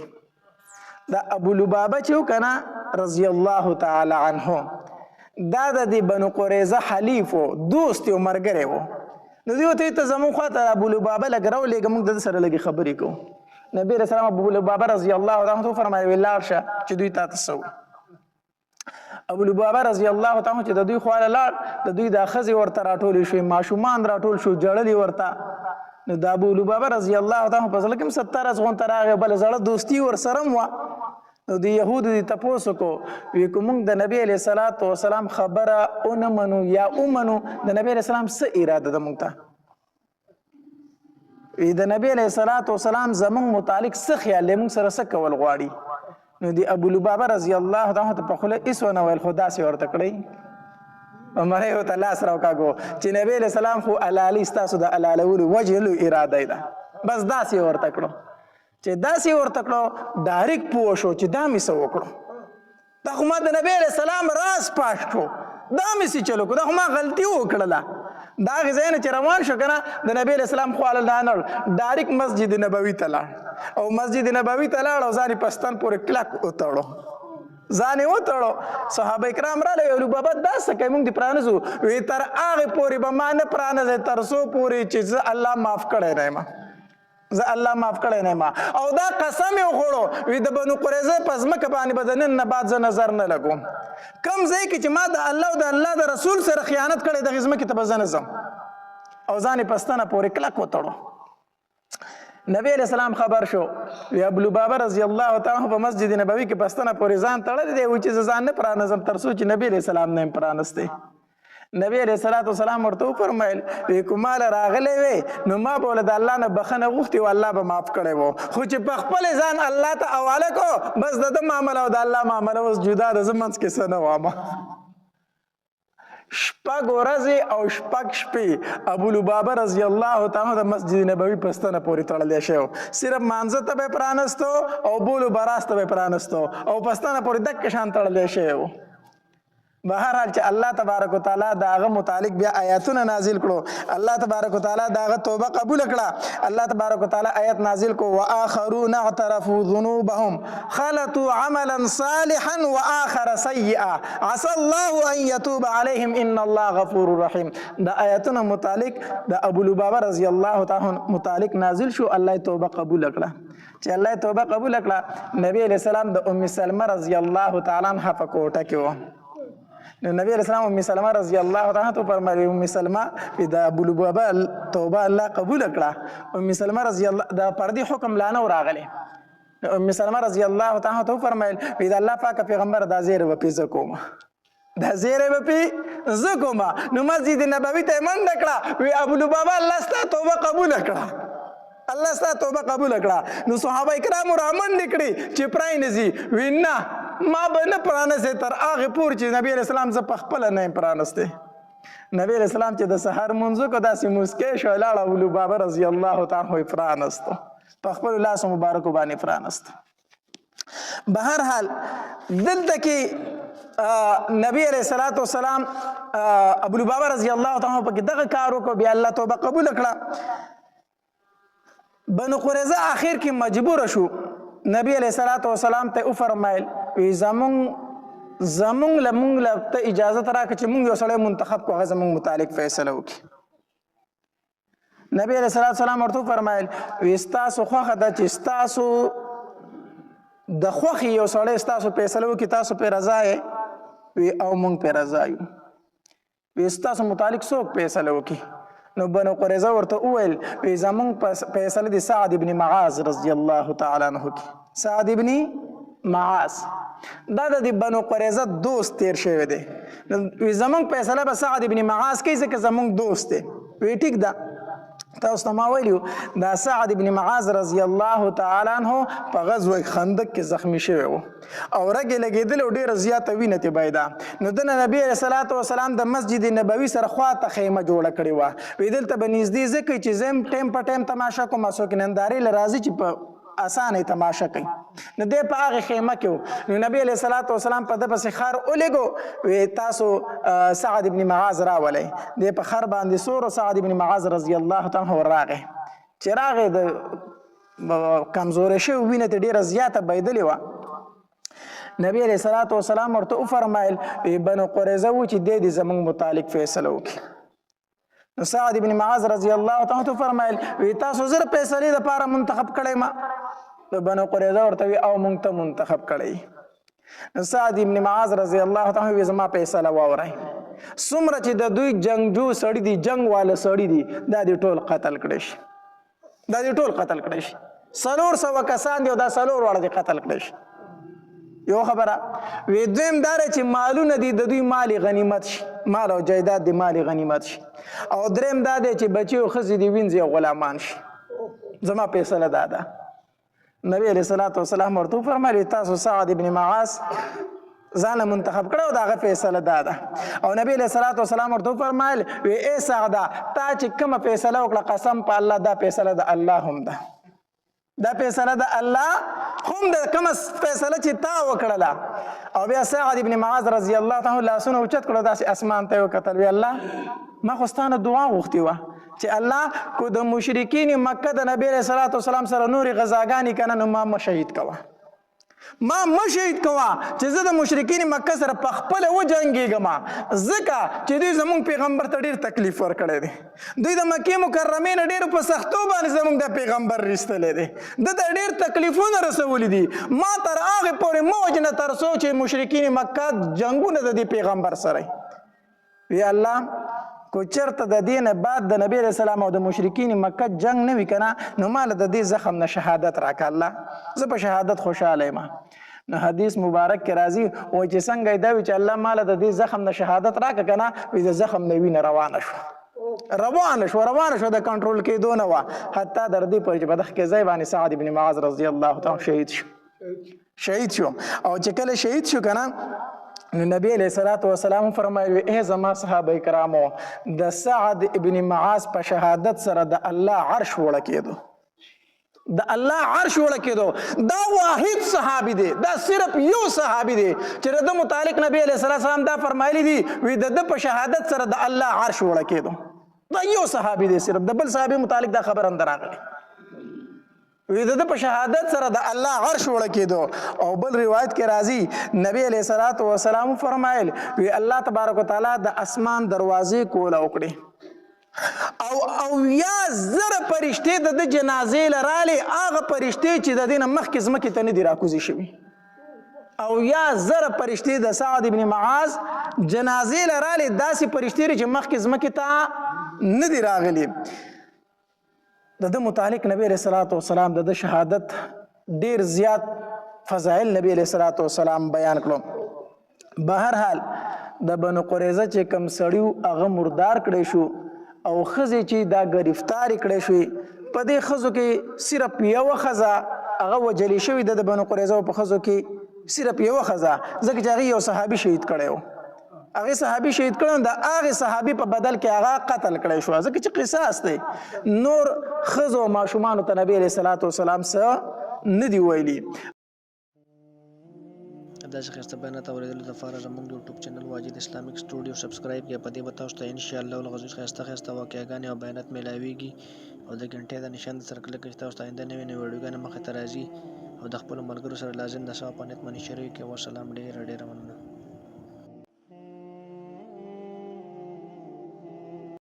دا ابو لبابه چې و که نه رضی الله تعالی عنه، دا د دې بنو قریظه حلیف و، دوست و ملګری و. نو دوی ورته ته زمون خواته ابو لبابه لږ راولېږه، موږ د ده سره لږې خبرې کوو. نبی علیه السلام ابو لبابه رضی الله عنه وفرمایل وی لاړ شه چې دوی تا ته څه. ابو لبابه رضی الله تعالی چې د دوی خواله لاړ، د دوی دا ښځې ورته راټولې شوې، ماشومان راټول شو، جړلې ورته. نو د ابو لبابه رضی الله تعالی په زړه کې هم 70 غونته راغی، بله زړه دوستي ورسره هم وه. نو د یهودو دې تپوس وکړو وی که موږ د نبي علیه الصلاة وسلام خبره ونه منو یا ومنو د نبي علیه السلام څه اراده ده موږ ته وی د نبی علیه الصلاة وسلام زموږ متعلق څه خیال دی موږ سره څه کول غواړي نو د ابو لبابه رضی الله تعالی ته په خوله هېڅ ونه ویل خو داسې ورته کړئ عمر یې ورته لاس راوکاږو چې نبی علیه السلام خو علالي ستاسو د علالولو وجهلو اراده یې ده بس داسې یې ورته کړو چې داسې یې ورته کړو ډایرکټ پوه شو چې دا مې څه وکړو دا خو ما د نبی علیه السلام راز پاش کړو دا مې څه چلو کړو دا خو ما غلطي وکړله دا هغې ځای نه چې روان شو که نه د نبی علیه السلام خواله دا نه ډایرکټ مسجد نبوي ته لاړ او مسجد نبوي ته لاړ او ځان یې په ستن پورې کلک وتړو ځان یې وتړو صحابه کرام راغله ویلو بابا دا څه کوې موږ دې پرانیزو وی تر هغې پورې به ما نه پرانیزئ تر څو پورې چې زه الله معاف کړی نه یم زه الله معاف کړی نه یم او دا قسم یې وخوړو وی د بنو قریظه په ځمکه باندې به د نن نه بعد زه نظر نه لګوم کوم ځای کې چې ما د الله او د الله د رسول سره خیانت کړی دغې ځمکې ته به زه نه ځم او ځان یې په ستنه پورې کلک وتړو نبی علیہ السلام خبر شو وی ابو لبابه رضی الله تعالی په مسجد نبوي کې پستنه پورې ځان تړلی دی چې زه ځان نه پرانیزم تر څو چې نبی علیہ السلام نه یم پرانستی نبی علیہ الصلوۃ والسلام ورته وفرمایل وی کومال راغلی وی نو ما به له د الله نه بخښنه غوښتې و الله به معاف کړی و خو چې په خپل ځان الله ته حواله کو بس د ده معامله او د الله معامله اوس جدا ده زه منځ کې څه نه وامه شپږ ورځې او شپږ شپې ابو لبابه رضی الله تعالی د مسجد نبوي په ستنه پورې تړلی شی و صرف مانځه ته به یې پرانستو او بولو براس ته به یې پرانستو او په ستنه پورې دقه شان تړلی شی و بهرحال چې الله تبارک وتعالی د هغه متعلق بیا آیاتونه نازل کړو الله تبارک وتعالی د هغه توبه قبول کړه الله تبارک وتعالی آیت نازل کړو واخرون اعترفوا ذنوبهم خلطوا عملا صالحا واخر سيئا عسى الله ان يتوب عليهم ان الله غفور رحيم د آیاتونه متعلق د ابو لبابه رضی الله تعالی متعلق نازل شو الله توبه قبول کړه چې الله توبه قبول کړه نبی علیہ السلام د ام سلمہ رضی الله تعالی عنها په کوټه کې و نو نبی علیہ السلام ام سلمہ رضی الله تعالی ته فرمایي ام سلمہ د ابو لبابه توبه الله قبول کړه ام سلمہ رضی الله د پردي حکم لا نه راغلی ام سلمہ رضی الله تعالی ته فرمایل د الله پاک پیغمبر د زیر و پیزه کوم د زیر و پی زکوما نو مسجد نبوي ته منډه کړه وی ابو لبابه الله ستاسو توبه قبول کړه الله ستاسو توبه قبول کړه نو صحابه کرام را منډه کړي چې پراینځي وینا ما به نه پرانسته تر هغه پور چې نبی علیہ السلام زه په خپل نه پرانسته نبی علیہ السلام چې د سحر منځو کو داسې مسکې شو لاړه ابو لبابه رضی الله تعالی پرانسته په خپل لاس مبارک باندې پرانسته بهرحال دلته کې نبی علیہ الصلوۃ والسلام ابو لبابه رضی الله تعالی په دغه کار وکړ بیا الله توبه قبول کړه بنو قریظه اخر کې مجبور شو نبی علیہ الصلوۃ والسلام ته فرمایل وی زمونږ له مونږ له ته اجازت راکړه چې مونږ یو سړی منتخب کړو هغه زمونږ متعلق فیصله وکړي نبی علیہ الصلوۃ والسلام ورته فرمایل وی ستاسو خوښه ده چې ستاسو د خوښې یو سړی ستاسو فیصله وکړي تاسو پرې رضا یې وی او مونږ پرې رضا یو وی ستاسو متعلق څوک فیصله وکړي نو بنو قریظه ورته وویل وی زمونږ فیصله د سعد ابن معاذ رضی الله تعالی عنہ کې سعد ابن معاذ دا د بنو قریظه دوست تیر شوی دی وی زمونږ فیصله به سعد ابن معاذ کوي ځکه زمونږ دوست دی وی ټیک ده تاسو ته ما ویلو دا سعد ابن معاذ رضی الله تعالی عنہ په غزوه خندق کې زخمی شوی و او رګې لګېدل او ډېره زیاته وینه ترې پیدا نو دنه نبی علیه الصلاة والسلام د مسجد نبوي سره خواته خیمه جوړه کړې وه وی دلته به نږدې ځکه چې زه هم ټیم په ټیم تماشه کوم څوک نندارې له راځي چې په اسانه تماشه کوي نو دی په هغه خیمه کې نو نبی علیه الصلاة والسلام په ده پسې خر ولېږو وی تاسو سعد ابن معاذ راولئ دی په خر باندې سور سعد ابن معاذ رضی الله تعالی عنه راغی چې راغی د کمزورې شوې وینه ترې ډېره زیاته بهېدلې وه نبی علیه الصلاة والسلام ورته وفرمایل بنو قریظه و چې دی دې زموږ متعلق فیصله وکړي نو سعد ابن معاذ رضی الله تعالی فرمایل وی تاسو زر فیصلې دپاره منتخب کړی ما د بنو قریظه ورته وی او مونږ ته منتخب کړی نو سعد ابن معاذ رضی الله تعالی وی زما فیصله واورئ څومره چې د دوی جنگجو سړي دي جنگ والا سړي دي دا دې ټول قتل کړی شي دا دې ټول قتل کړی شي 400 کسان دي او دا 4 واړه دي قتل کړی شي یو خبره وی دویم دا دی چې مالونه دي د دوی مال غنیمت شي مال او جایداد د مال غنیمت شي او دریم دا دی چې بچي او ښځې دي وینځي او غلامان شي زما فیصله دا ده نبی علیه الصلاة والسلام ورته وفرمایل تاسو سعد ابن معاذ ځان منتخب کړو دا غا فیصله دا ده او نبی علیہ الصلوۃ والسلام ورته فرمایل وی اے سعدا تا چې کوم فیصله وکړه قسم په الله دا فیصله د الله هم ده دا فیصله د الله هم ده کوم فیصله چې تا وکړه او بیا سعد ابن معاذ رضی الله تعالی لاسونه اوچت کړو داسې اسمان ته وکتل وی الله ما خو ستانه دعا غوښتي وه چې الله کو د مشرکین مکه د نبی علیہ الصلوۃ والسلام سره نورې غزاګانې کنه نو ما شهید کوه ما مشهید کوا چې زه د مشرکین مکه سره په خپل وجنګېږم ځکه چې دوی زمونږ پیغمبر ته ډېر تکلیف ورکړی دی دوی د مکې مکرمې نه ډېرو په سختو باندې زمونږ د پیغمبر رسېدلی دی ده ته ډېر تکلیفونه رسولي دي ما تر هغې پورې مه وجنه تر څو چې مشرکین مکه جنګونه د دې پیغمبر سره وی الله کو چرته د دې نه بعد د نبی علیہ السلام او د مشرکین مکه جنگ نه وي که نه نو ما له د دې زخم نه شهادت راکړه الله زه په شهادت خوشحاله یم نو حدیث مبارک کې راځي وایي چې څنګه دا وي چې الله ما له د دې زخم نه شهادت راکړه که نه وي د زخم نه وینه روانه شوه روانه شوه د کنټرول کېدو نه وه حتی در دې پورې چې په دغه کې ځای باندې سعد بن معاذ رضی الله تعالی شهید شو او چې کله شهید شو که نه نو نبی علیہ الصلوۃ والسلام فرمایي اے زما صحابه کرامو د سعد ابن معاذ په شهادت سره د الله عرش وړه کېدو د الله عرش وړه کېدو دا واحد صحابي دی دا صرف یو صحابي دی چې د متعلق نبی علیہ الصلوۃ والسلام دا فرمایلی دي وی د په شهادت سره د الله عرش وړه کېدو دا یو صحابي دی صرف د بل صحابي متعلق دا خبر اندر راغلی وی د په شهادت سره د الله عرش وړه کېدو او بل روایت کې راځي نبی علیہ الصلوۃ والسلام فرمایل وی الله تبارک وتعالی د اسمان دروازې کوله وکړي او یا زره فرشتې د جنازې لرالې هغه فرشتې چې د دې نه مخکې ځمکې ته نه دي راکوزې شوي او یا زره فرشتې د سعد ابن معاذ جنازې لرالې داسې فرشتې چې مخکې ځمکې ته نه دي راغلي د متعلق نبی علیہ الصلوۃ والسلام د شهادت ډیر زیات فضائل نبی علیہ الصلوۃ والسلام بیان کړو بهر حال د بنو قریظه چې کم سړیو هغه مردار کړی شو او ښځې چې دا گرفتار کړی شوې په دې ښځو کې صرف یوه ښځه هغه وجلې شوې ده د بنو قریظه په ښځو کې صرف یوه ښځه ځکه چې هغې یو صحابي شهید کړی و هغه صحابي شهید کړو د هغه صحابي په بدل کې هغه قتل کړی شو ځکه چې قصاص دی نور ښځو ماشومانو ته نبی علیہ الصلوۃ والسلام څه نه دی ویلي داسې ښایسته بیانات اورېدلو دپاره زموږ د یوټیوب چینل واجد اسلامیک سټوډیو سبسکرایب کړئ په دې به تاسو ته انشاءالله العزیز ښایسته واقعګانې او بیانات میلاویږي او د ګنټې د نشان سره کلک کړئ چې تاسو ته آینده نوې نوې ویډیوګانې مخې ته راځي او د خپلو ملګرو سره لازم د ثواب په نیت باندې شریک کړئ. والسلام ډېره مننه.